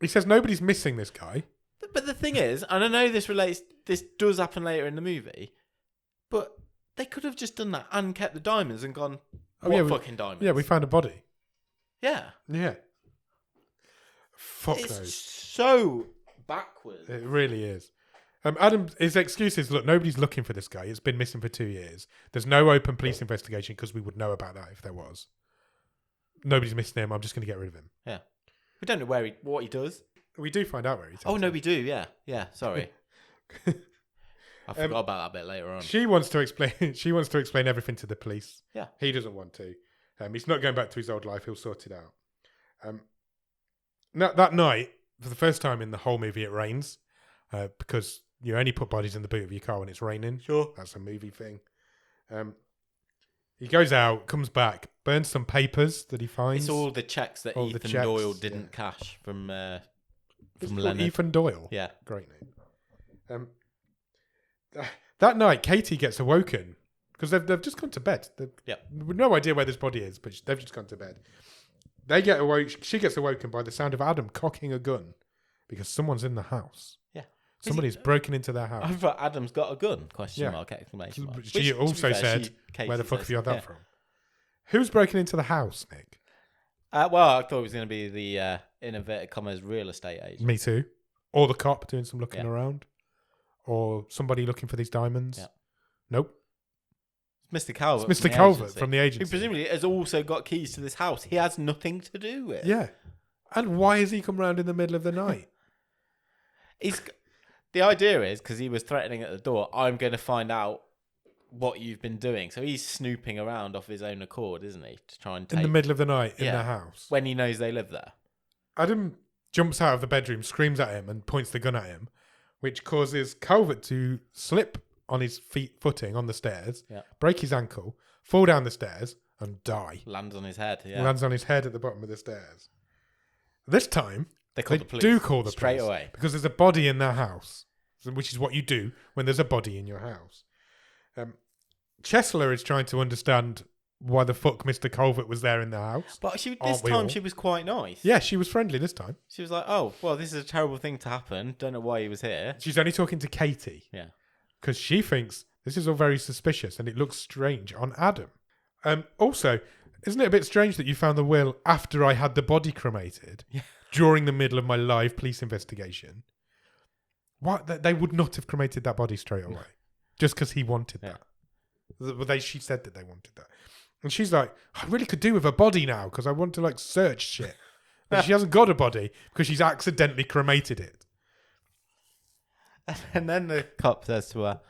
He says nobody's missing this guy. But the thing is, and I know this does happen later in the movie, but they could have just done that and kept the diamonds and gone, fucking diamonds? Yeah, we found a body. Yeah. Yeah. Fuck It's those. so backwards. It really is. Adam, his excuse is, look, nobody's looking for this guy. It's been missing for 2 years. There's no open police investigation because we would know about that if there was. Nobody's missing him. I'm just going to get rid of him. Yeah. We don't know what he does. We do find out where he takes Oh, no, him. we do. Yeah. Yeah. Sorry. I forgot about that bit later on. She wants to explain. She wants to explain everything to the police. Yeah. He doesn't want to. He's not going back to his old life. He'll sort it out. That night, for the first time in the whole movie, it rains because you only put bodies in the boot of your car when it's raining. Sure. That's a movie thing. He goes out, comes back, burns some papers that he finds. It's all the checks that All the Ethan checks, Doyle didn't yeah. cash from It's called Leonard. Ethan Doyle. Yeah. Great name. That night, Katie gets awoken because they've just gone to bed. Yep. With no idea where this body is, but they've just gone to bed. They get awoke. She gets awoken by the sound of Adam cocking a gun because someone's in the house. Yeah. Somebody's broken into their house. I thought Adam's got a gun? Yeah. Exclamation mark. She Which, to be also fair, said, Katie "Where the fuck says, have you had that yeah. from?" Who's broken into the house, Nick? Well, I thought it was going to be the in inverted commas real estate agent. Me too. Or the cop doing some looking Yeah. around, or somebody looking for these diamonds. Yeah. Nope. It's Mr. Calvert. It's from Mr. the Calvert agency, from the who agency. presumably has also got keys to this house. He has nothing to do with. Yeah. And why has he come round in the middle of the night? The idea is because he was threatening at the door. I'm going to find out what you've been doing. So he's snooping around off his own accord, isn't he, to try and take In the middle of the night in Yeah. the house. when he knows they live there. Adam jumps out of the bedroom, screams at him, and points the gun at him, which causes Calvert to slip on his footing on the stairs, Yeah. break his ankle, fall down the stairs, and die. Lands on his head. Yeah. Lands on his head at the bottom of the stairs. This time, They call they the police. do call the straight police away. because there's a body in their house, which is what you do when there's a body in your house. Chesler is trying to understand why the fuck Mr. Calvert was there in the house. But this Aren't we time all? she was quite nice. Yeah, she was friendly this time. She was like, "Oh, well, this is a terrible thing to happen. Don't know why he was here." She's only talking to Katie. Yeah. Because she thinks this is all very suspicious and it looks strange on Adam. Also, isn't it a bit strange that you found the will after I had the body cremated during the middle of my live police investigation? What? They would not have cremated that body straight away just because he wanted that. She said that they wanted that. And she's like, I really could do with a body now because I want to like search shit. And she hasn't got a body because she's accidentally cremated it. And then the cop says to her,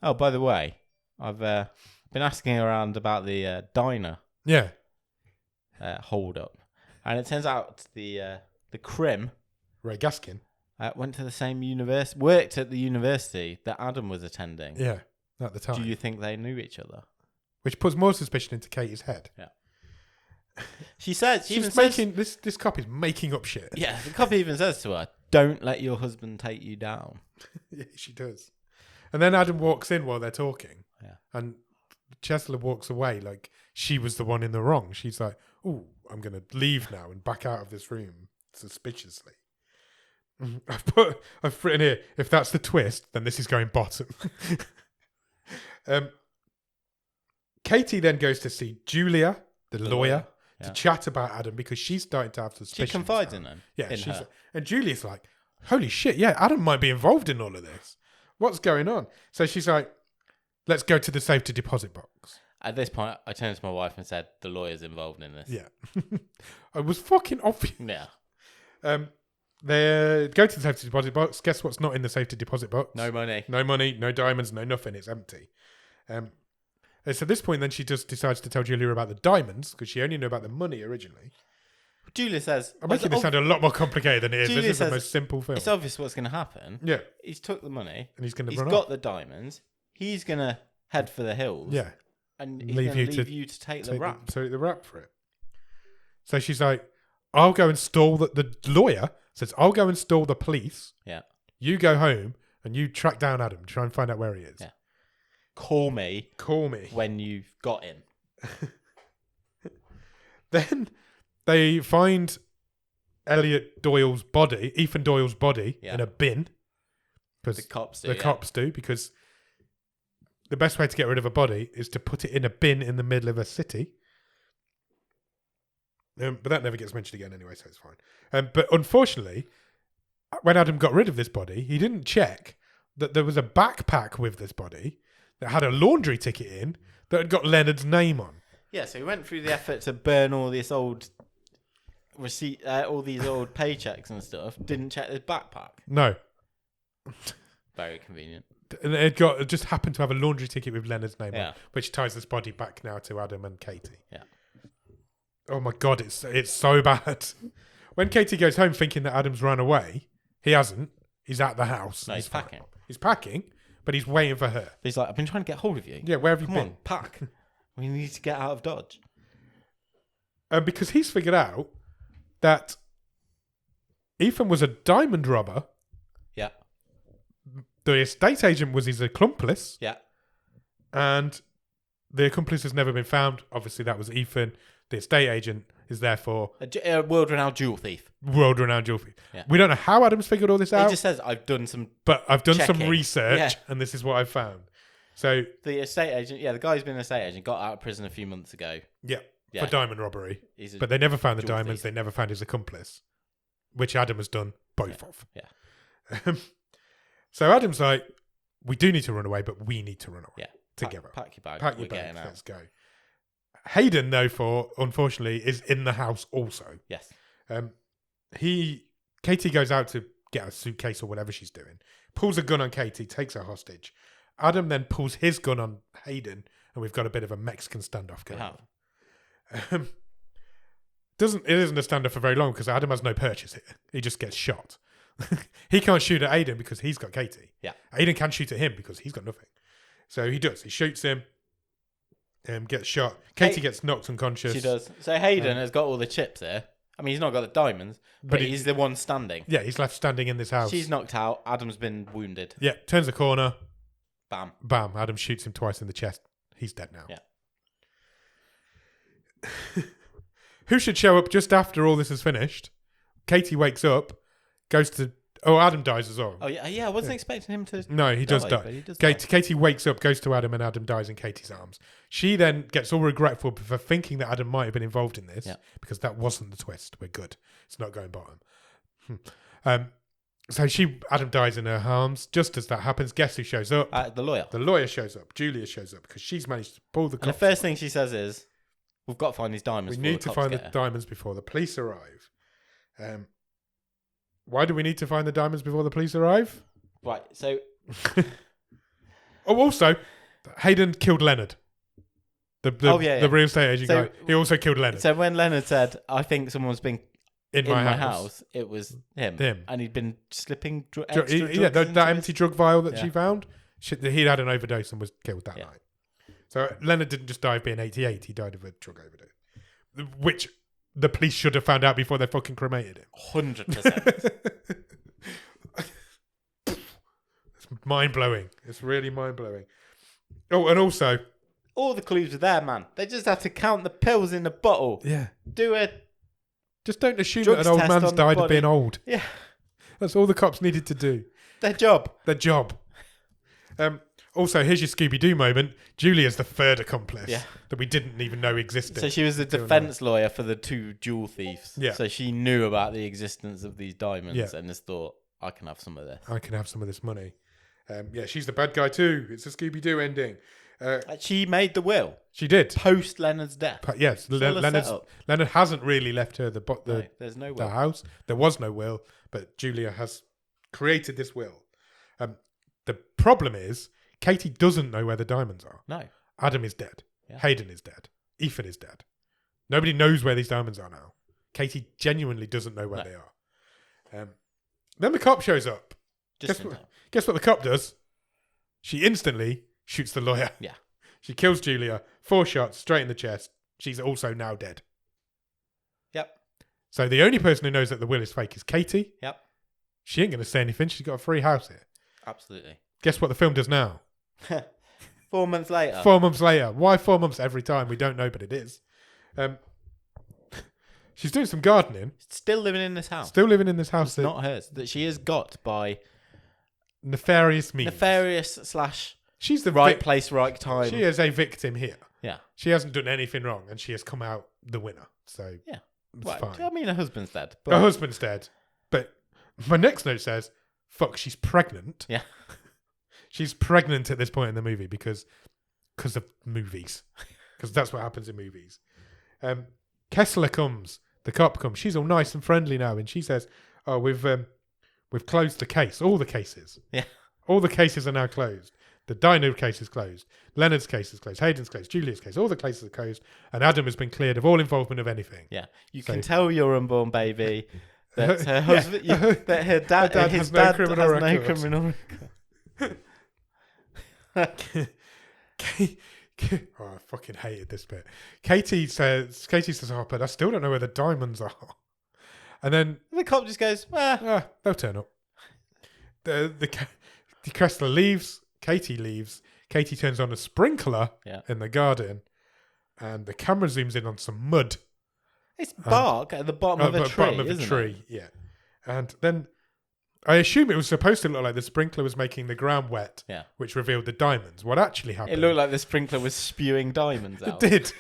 "Oh, by the way, I've been asking around about the diner Yeah. hold up, and it turns out the Crim Ray Gaskin. went to the same university, worked at the university that Adam was attending. Yeah. At the time. Do you think they knew each other?" Which puts more suspicion into Katie's head. Yeah. She said, She's making this cop is making up shit. Yeah, the cop even says to her, "Don't let your husband take you down." Yeah, she does. And then Adam walks in while they're talking. Yeah. And Chesler walks away like she was the one in the wrong. She's like, "Oh, I'm going to leave now and back out of this room suspiciously." I've written here, if that's the twist, then this is going bottom. Katie then goes to see Julia, the lawyer, yeah. to chat about Adam because she's starting to have suspicions. She confides in him. Yeah, in her. And Julia's like, holy shit, yeah, Adam might be involved in all of this. What's going on? So she's like, let's go to the safety deposit box. At this point, I turned to my wife and said, the lawyer's involved in this. Yeah. It was fucking obvious. Yeah. They go to the safety deposit box. Guess what's not in the safety deposit box? No money. No money, no diamonds, no nothing. It's empty. So at this point, then she just decides to tell Julia about the diamonds because she only knew about the money originally. Julia says... I'm making this sound a lot more complicated than it is. Julia This is the says, most simple film. It's obvious what's going to happen. Yeah. He's took the money. And he's going to He's run got off. the diamonds. He's going to head for the hills. Yeah. And he's going to leave you to take the rap. Take the rap for it. So she's like, I'll go and stall the lawyer says, I'll go and stall the police. Yeah. You go home and you track down Adam, try and find out where he is. Yeah. Call me when you've got him. Then they find Ethan Doyle's body in a bin. The cops do. The cops do, because the best way to get rid of a body is to put it in a bin in the middle of a city. But that never gets mentioned again anyway, so it's fine. But unfortunately, when Adam got rid of this body, he didn't check that there was a backpack with this body that had a laundry ticket in that had got Leonard's name on. Yeah, so he went through the effort to burn all this old receipt, all these old paychecks and stuff. Didn't check his backpack. No. Very convenient. And it just happened to have a laundry ticket with Leonard's name on, which ties this body back now to Adam and Katie. Yeah. Oh my God, it's so bad. When Katie goes home thinking that Adam's run away, he hasn't. He's at the house. No, he's packing. He's packing, but he's waiting for her. He's like, I've been trying to get hold of you. Yeah, where have you Come been? on, pack. We need to get out of Dodge. Because he's figured out that Ethan was a diamond robber. Yeah. The estate agent was his accomplice. Yeah. And the accomplice has never been found. Obviously, that was Ethan. The estate agent is therefore a world-renowned jewel thief. World-renowned jewel thief. Yeah. We don't know how Adam's figured all this out. He just says, I've done some some research, and this is what I've found. So the estate agent, the guy who's been an estate agent, got out of prison a few months ago. Yeah. For diamond robbery. But they never found the diamonds. Thief. They never found his accomplice, which Adam has done both of. Yeah. So Adam's like, we do need to run away, but we need to run away. Yeah. Together. Pack your bag. Pack your bag. Let's go. Hayden, though, unfortunately, is in the house also. Yes. Katie goes out to get a suitcase or whatever she's doing, pulls a gun on Katie, takes her hostage. Adam then pulls his gun on Hayden, and we've got a bit of a Mexican standoff going on. It isn't a standoff for very long because Adam has no purchase here. He just gets shot. He can't shoot at Hayden because he's got Katie. Yeah. Hayden can shoot at him because he's got nothing. So he does. He shoots him. Gets shot. Katie gets knocked unconscious. She does. So Hayden has got all the chips here. I mean, he's not got the diamonds, but he's the one standing. Yeah, he's left standing in this house. She's knocked out. Adam's been wounded. Yeah, turns a corner. Bam. Bam. Adam shoots him twice in the chest. He's dead now. Yeah. Who should show up just after all this is finished? Katie wakes up, goes to... Oh, Adam dies as well. Oh, yeah. I wasn't expecting him to... No, he does die. Katie wakes up, goes to Adam, and Adam dies in Katie's arms. She then gets all regretful for thinking that Adam might have been involved in this, because that wasn't the twist. We're good. It's not going bottom. So Adam dies in her arms. Just as that happens, guess who shows up? The lawyer. The lawyer shows up. Julia shows up, because she's managed to pull the cops. And the first thing she says is, we've got to find these diamonds. We need to find the diamonds before the police arrive. Why do we need to find the diamonds before the police arrive? Right, so... also, Hayden killed Leonard. The real estate agent guy. He also killed Leonard. So when Leonard said, I think someone's been in my house, it was him. And he'd been slipping extra drugs that empty drug vial that she found, he'd had an overdose and was killed that night. So Leonard didn't just die of being 88, he died of a drug overdose. Which... the police should have found out before they fucking cremated him. 100%. It's mind-blowing. It's really mind-blowing. Oh, and also... all the clues were there, man. They just had to count the pills in the bottle. Yeah. Do it. Just don't assume that an old man's died of being old. Yeah. That's all the cops needed to do. Their job. Also, here's your Scooby-Doo moment. Julia's the third accomplice Yeah. that we didn't even know existed. So she was the defense lawyer for the two jewel thieves. Yeah. So she knew about the existence of these diamonds Yeah. and just thought, I can have some of this. I can have some of this money. She's the bad guy too. It's a Scooby-Doo ending. She made the will She did. post Leonard's death. Yes, Still a setup. Leonard hasn't really left her No, there's no will. the house. There was no will, but Julia has created this will. The problem is, Katie doesn't know where the diamonds are. No. Adam is dead. Yeah. Hayden is dead. Ethan is dead. Nobody knows where these diamonds are now. Katie genuinely doesn't know where they are. Then the cop shows up. Guess what the cop does? She instantly shoots the lawyer. Yeah. She kills Julia. 4 shots straight in the chest. She's also now dead. Yep. So the only person who knows that the will is fake is Katie. Yep. She ain't going to say anything. She's got a free house here. Absolutely. Guess what the film does now? 4 months later. 4 months later. Why 4 months every time? We don't know, but it is. She's doing some gardening. Still living in this house. Still living in this house. It's not hers. That she is got by nefarious means. / She's the right place, right time. She is a victim here. Yeah. She hasn't done anything wrong, and she has come out the winner. So Yeah. it's Well, fine. I mean, her husband's dead. But Her husband's dead. But my next note says, fuck, she's pregnant. Yeah. She's pregnant at this point in the movie because of movies. Because that's what happens in movies. Kessler comes. The cop comes. She's all nice and friendly now. And she says, oh, we've closed the case. All the cases. Yeah. All the cases are now closed. The Dino case is closed. Leonard's case is closed. Hayden's case. Julia's case. All the cases are closed. And Adam has been cleared of all involvement of anything. Yeah. You can tell your unborn baby that her husband, Yeah. that her dad, Her dad his has no dad criminal has no record. criminal record. Oh, I fucking hated this bit. Katie says, oh, but I still don't know where the diamonds are. And then The cop just goes, they'll turn up. The Kessler leaves. Katie leaves. Katie turns on a sprinkler in the garden, and the camera zooms in on some mud. It's bark at the bottom of a tree, isn't it? Yeah. And then I assume it was supposed to look like the sprinkler was making the ground wet, which revealed the diamonds. What actually happened? It looked like the sprinkler was spewing diamonds out. It did.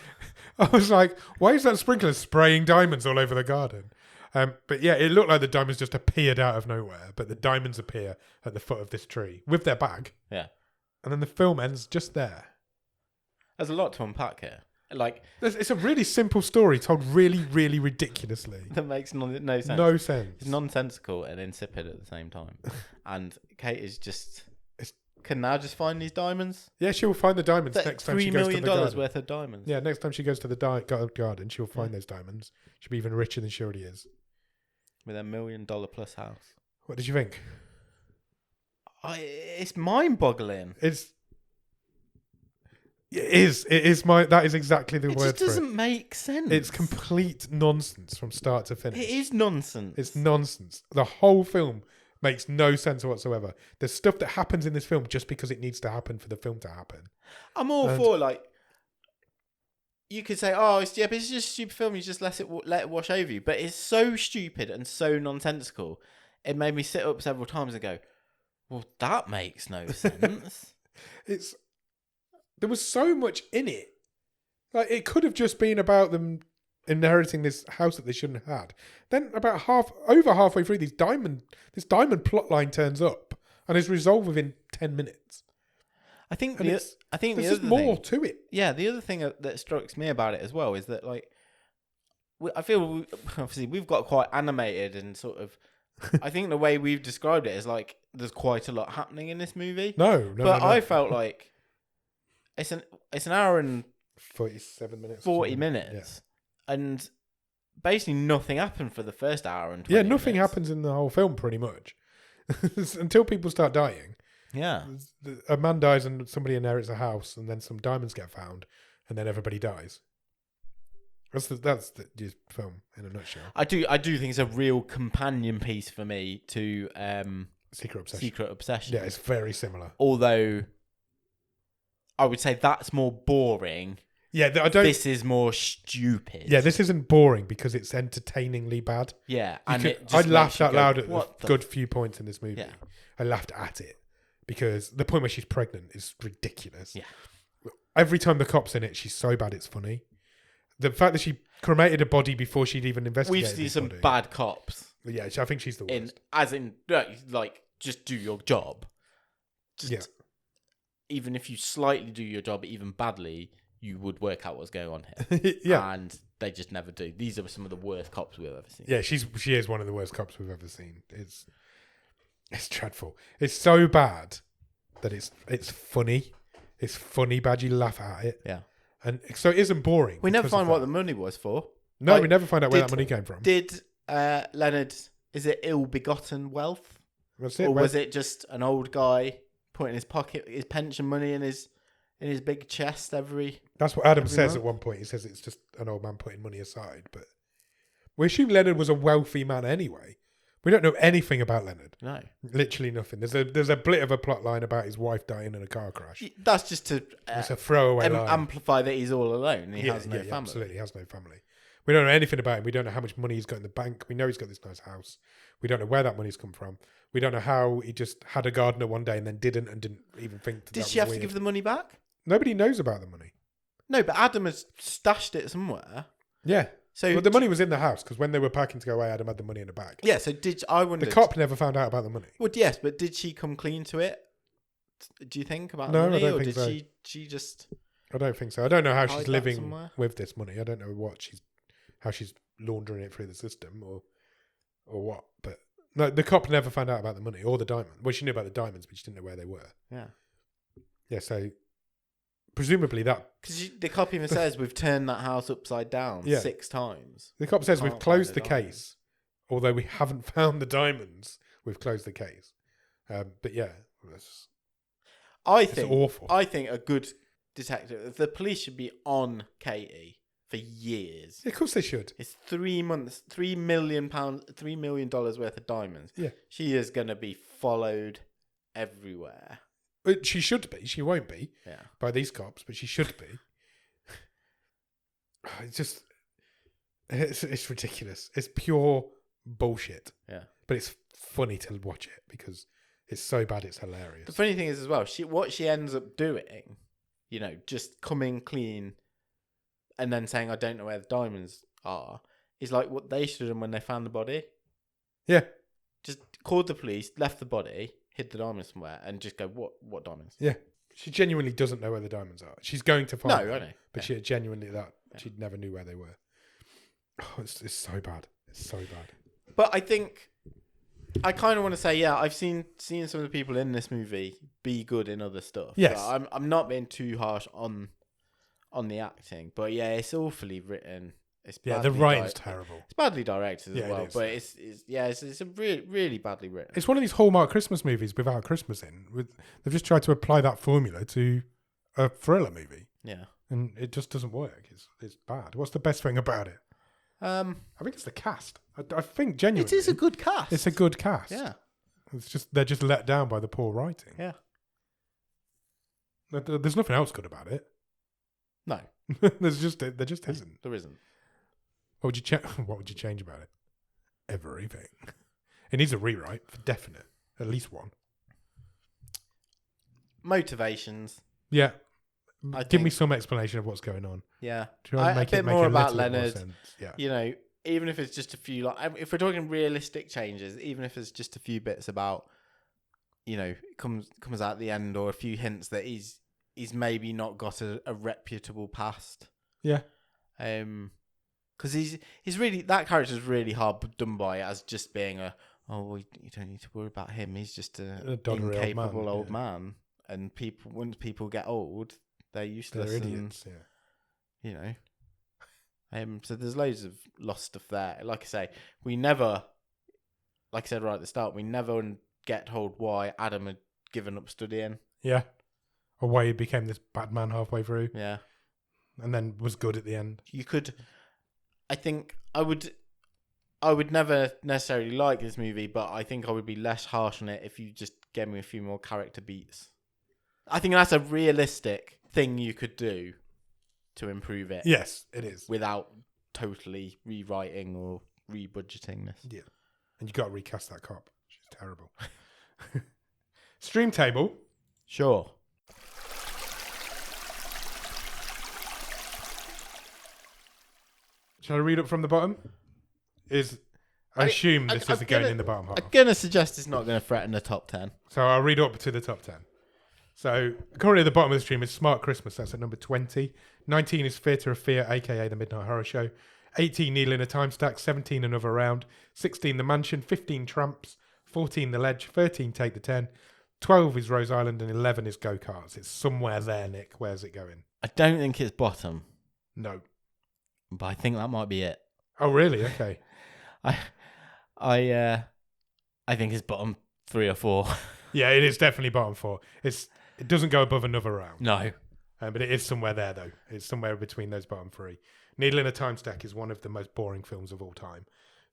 I was like, why is that sprinkler spraying diamonds all over the garden? But yeah, it looked like the diamonds just appeared out of nowhere, but the diamonds appear at the foot of this tree with their bag. Yeah. And then the film ends just there. There's a lot to unpack here. Like, It's a really simple story told really, really ridiculously. that makes no sense. No sense. It's nonsensical and insipid at the same time. And Kate is can now just find these diamonds. Yeah, she will find the diamonds next time she goes to the $3 million garden. worth of diamonds. Yeah, next time she goes to the garden, she'll find those diamonds. She'll be even richer than she already is. With a $1 million plus house. What did you think? It's mind-boggling. It is that is exactly the word for it. It just doesn't make sense. It's complete nonsense from start to finish. It is nonsense. It's nonsense. The whole film makes no sense whatsoever. There's stuff that happens in this film just because it needs to happen for the film to happen. I'm all for, like, you could say, oh, but it's just a stupid film. You just let it wash over you. But it's so stupid and so nonsensical. It made me sit up several times and go, well, that makes no sense. There was so much in it. Like, it could have just been about them inheriting this house that they shouldn't have had. Then about halfway through, this diamond plot line turns up and is resolved within 10 minutes. I think there's the more to it. Yeah, the other thing that strikes me about it as well is that, like, I feel obviously we've got quite animated and sort of. I think the way we've described it is like there's quite a lot happening in this movie. No. I felt like it's an hour and 47 minutes. 40 minutes, and basically nothing happened for the first hour and 20 Yeah, nothing minutes. happens in the whole film pretty much until people start dying. Yeah, a man dies and somebody inherits a house, and then some diamonds get found, and then everybody dies. That's the film in a nutshell. I do think it's a real companion piece for me to Secret Obsession. Yeah, it's very similar. Although I would say that's more boring. Yeah, This is more stupid. Yeah, this isn't boring because it's entertainingly bad. Yeah, I laughed out loud at a good few points in this movie. Yeah. I laughed at it. because the point where she's pregnant is ridiculous. Yeah. Every time the cop's in it, she's so bad it's funny. The fact that she cremated a body before she'd even investigated. We've seen some body. bad cops. Yeah, I think she's the worst. Just do your job. Even if you slightly do your job even badly, you would work out what's going on here. Yeah. And they just never do. These are some of the worst cops we've ever seen. Yeah, she is one of the worst cops we've ever seen. It's dreadful. It's so bad that it's funny. It's funny bad. You laugh at it. Yeah. And so it isn't boring. We never find what the money was for. No, we never find out where that money came from. Did Leonard, is it ill-begotten wealth? That's it. Or was it just an old guy putting his pension money in his big chest every... That's what Adam every says month? at one point. He says it's just an old man putting money aside. But we assume Leonard was a wealthy man anyway. We don't know anything about Leonard. No. Literally nothing. There's a bit of a plot line about his wife dying in a car crash. That's just to It's a throwaway line. amplify that he's all alone. He has no family. Absolutely, he has no family. We don't know anything about him. We don't know how much money he's got in the bank. We know he's got this nice house. We don't know where that money's come from. We don't know how he just had a gardener one day and then didn't even think Did she have to give the money back? Nobody knows about the money. No, but Adam has stashed it somewhere. Yeah. So Well, the money was in the house because when they were packing to go away, Adam had the money in the bag. Yeah, so I wondered... The cop never found out about the money. Well, yes, but did she come clean to it? Do you think about No, the money? I don't Or think did so. she just... I don't think so. I don't know how hide she's that living somewhere? with this money. I don't know how she's laundering it through the system or what. But no, the cop never found out about the money or the diamond. Well, she knew about the diamonds, but she didn't know where they were. Yeah. Yeah, so presumably that... Because the cop even says we've turned that house upside down 6 times. The cop says we've Can't closed find the the diamonds. case. Although we haven't found the diamonds, we've closed the case. But yeah, it's awful. I think a good detective... The police should be on Katie for years. Yeah, of course they should. It's 3 months, $3 million worth of diamonds. Yeah. She is going to be followed everywhere. She should be. She won't be by these cops, but she should be. It's ridiculous. It's pure bullshit. Yeah. But it's funny to watch it because it's so bad it's hilarious. The funny thing is as well, what she ends up doing, just coming clean and then saying, I don't know where the diamonds are, is like what they should have done when they found the body. Yeah. Just called the police, left the body, hid the diamonds somewhere, and just go, what diamonds? Yeah. She genuinely doesn't know where the diamonds are. She's going to find them. I know. But she genuinely she never knew where they were. Oh, it's so bad. It's so bad. But I think I kind of want to say, I've seen some of the people in this movie be good in other stuff. Yes. So I'm not being too harsh on the acting, but it's awfully written. It's the writing's terrible. It's badly directed as well, it is. but it's a really badly written. It's one of these Hallmark Christmas movies without Christmas in. They've just tried to apply that formula to a thriller movie. Yeah. And it just doesn't work. It's bad. What's the best thing about it? I think it's the cast. I think genuinely it is a good cast. It's a good cast. Yeah. It's just they're just let down by the poor writing. Yeah. There's nothing else good about it. No. there just isn't. There isn't. What would you change about it? Everything. It needs a rewrite for definite. At least one. Motivations. Yeah. Give me some explanation of what's going on. Yeah. Make a bit more about little Leonard. more sense. Yeah. Even if it's just a few, if we're talking realistic changes, even if it's just a few bits about, comes out at the end, or a few hints that he's maybe not got a reputable past. Yeah. Because he's really, that character's really hard done by as just being you don't need to worry about him. He's just a incapable old man. And once people get old, they're useless. They're idiots. So there's loads of lost stuff there. Like I say, we never, like I said right at the start, we never get told why Adam had given up studying. Yeah. Or why he became this bad man halfway through. Yeah. And then was good at the end. I think I would never necessarily like this movie, but I think I would be less harsh on it if you just gave me a few more character beats. I think that's a realistic thing you could do to improve it. Yes, it is. Without totally rewriting or rebudgeting this. Yeah. And you got to recast that cop. She's terrible. Stream table. Sure. Shall I read up from the bottom? I assume this is going in the bottom half. I'm going to suggest it's not going to threaten the top 10. So I'll read up to the top 10. So currently at the bottom of the stream is Smart Christmas. That's at number 20. 19 is Theatre of Fear, a.k.a. The Midnight Horror Show. 18, Needle in a Time Stack. 17, Another Round. 16, The Mansion. 15, Tramps. 14, The Ledge. 13, Take the 10. 12 is Rose Island. And 11 is Go-Karts. It's somewhere there, Nick. Where's it going? I don't think it's bottom, No. but I think that might be it. Oh, really? Okay. I think it's bottom 3 or 4. Yeah, it is definitely bottom 4. It doesn't go above Another Round. No. But it is somewhere there, though. It's somewhere between those bottom 3. Needle in a Time Stack is one of the most boring films of all time.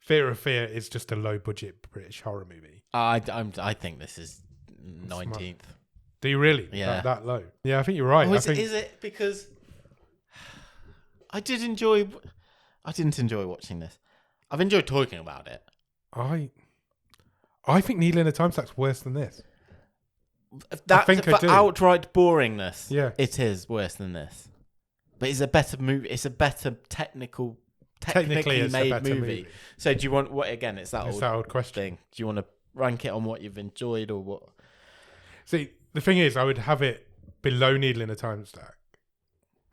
Theatre of Fear is just a low-budget British horror movie. I think this is 19th. Do you really? Yeah. That low? Yeah, I think you're right. Oh, is it? Because I didn't enjoy watching this. I've enjoyed talking about it. I think Needle in a Time Stack's worse than this. That, I for do. outright boringness, Yeah. it is worse than this. But it's a better movie. It's a better technically it's made a better movie. So do you want what again? It's that old question. thing. Do you want to rank it on what you've enjoyed or what? See, the thing is, I would have it below Needle in a Time Stack,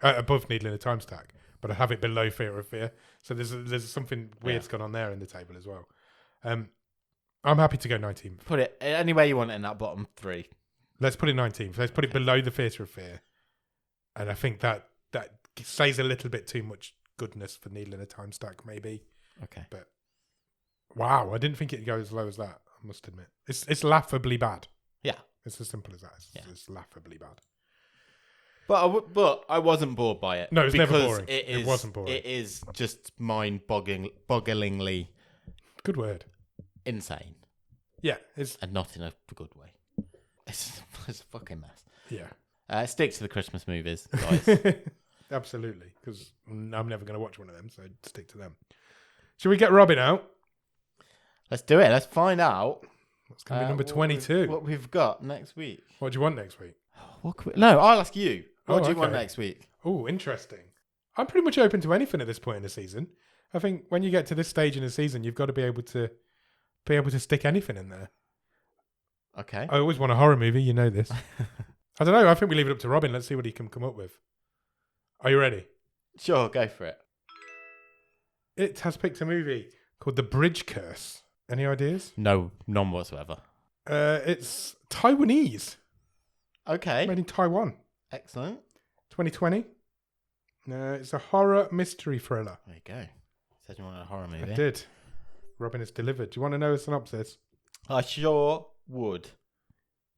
above Needle in a Time Stack, but I'd have it below Theatre of Fear. So there's something weird's gone on there in the table as well. I'm happy to go 19th. Put it anywhere you want in that bottom 3. Let's put it 19th. Let's put it below the Theatre of Fear, and I think that says a little bit too much goodness for Needle in a Time Stack, maybe. Okay. But wow, I didn't think it'd go as low as that. I must admit, it's laughably bad. Yeah, it's as simple as that. It's laughably bad. But I wasn't bored by it. No, it's never boring. It wasn't boring. It is just mind-bogglingly good word. Insane. Yeah, it's and not in a good way. It's a fucking mess. Yeah. Stick to the Christmas movies, guys. Absolutely, because I'm never going to watch one of them, so stick to them. Should we get Robin out? Let's do it. Let's find out. What's going to be number 22? What we've got next week. What do you want next week? No, I'll ask you. What do you want next week? Oh, interesting. I'm pretty much open to anything at this point in the season. I think when you get to this stage in the season, you've got to be able to stick anything in there. Okay. I always want a horror movie. You know this. I don't know. I think we leave it up to Robin. Let's see what he can come up with. Are you ready? Sure, go for it. It has picked a movie called The Bridge Curse. Any ideas? No, none whatsoever. It's Taiwanese. Okay. Made in Taiwan. Excellent. 2020. It's a horror mystery thriller. There you go. Said you wanted a horror movie. I did. Robin has delivered. Do you want to know a synopsis? I sure would.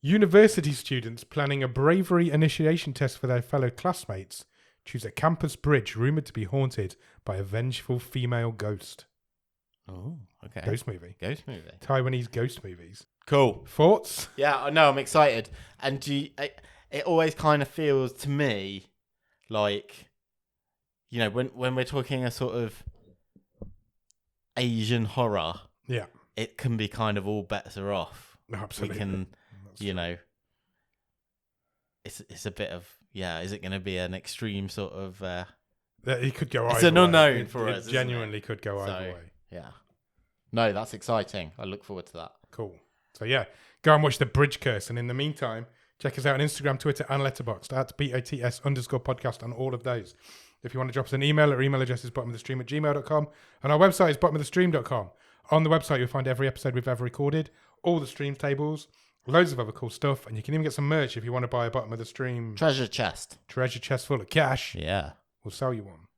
University students planning a bravery initiation test for their fellow classmates choose a campus bridge rumoured to be haunted by a vengeful female ghost. Oh, okay. Ghost movie. Taiwanese ghost movies. Cool. Thoughts? Yeah, I know. I'm excited. And it always kind of feels to me like, you know, when we're talking a sort of Asian horror, yeah, it can be kind of all bets are off. Absolutely. We can, you know, it's a bit of, is it going to be an extreme sort of... it could go either way. It's an unknown for us, It genuinely could go either way. Yeah. No, that's exciting. I look forward to that. Cool. So yeah, go and watch The Bridge Curse. And in the meantime, check us out on Instagram, Twitter and Letterboxd at BOTS_podcast on all of those. If you want to drop us an email, our email address is bottomofthestream@gmail.com and our website is bottomofthestream.com. On the website, you'll find every episode we've ever recorded, all the stream tables, loads of other cool stuff, and you can even get some merch if you want to buy a Bottom of the Stream treasure chest full of cash. Yeah. We'll sell you one.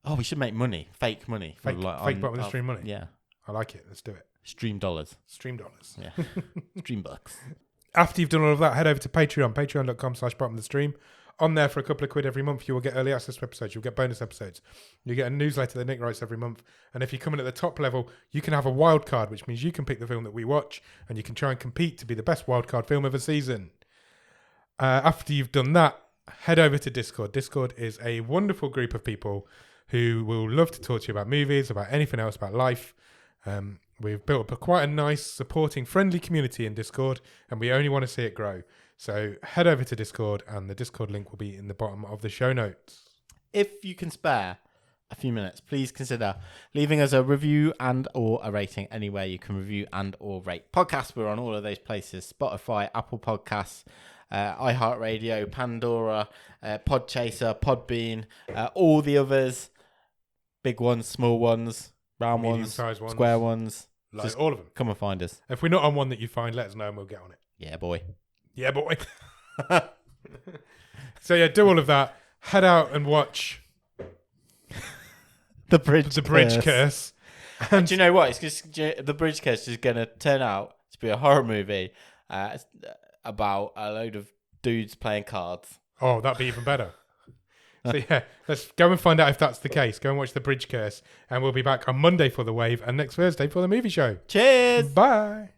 Oh, we should make money. Fake money. Fake Bottom of the Stream money. Yeah. I like it. Let's do it. Stream dollars. Yeah. Stream bucks. After you've done all of that, head over to Patreon, patreon.com/bottomofthestream. On there for a couple of quid every month, you will get early access to episodes. You'll get bonus episodes. You get a newsletter that Nick writes every month. And if you come in at the top level, you can have a wild card, which means you can pick the film that we watch and you can try and compete to be the best wild card film of the season. After you've done that, head over to Discord. Discord is a wonderful group of people who will love to talk to you about movies, about anything else, about life. We've built up quite a nice, supporting, friendly community in Discord, and we only want to see it grow. So head over to Discord, and the Discord link will be in the bottom of the show notes. If you can spare a few minutes, please consider leaving us a review and or a rating anywhere you can review and or rate podcasts. We're on all of those places: Spotify, Apple Podcasts, iHeartRadio, Pandora, Podchaser, Podbean, all the others, big ones, small ones, round ones, square ones. Like just all of them. Come and find us. If we're not on one that you find, let us know and we'll get on it. Yeah, boy. Yeah, boy. So yeah, do all of that. Head out and watch The Bridge Curse. And do you know what? It's just The Bridge Curse is going to turn out to be a horror movie about a load of dudes playing cards. Oh, that'd be even better. So yeah, let's go and find out if that's the case. Go and watch The Bridge Curse, and we'll be back on Monday for The Wave and next Thursday for the movie show. Cheers! Bye!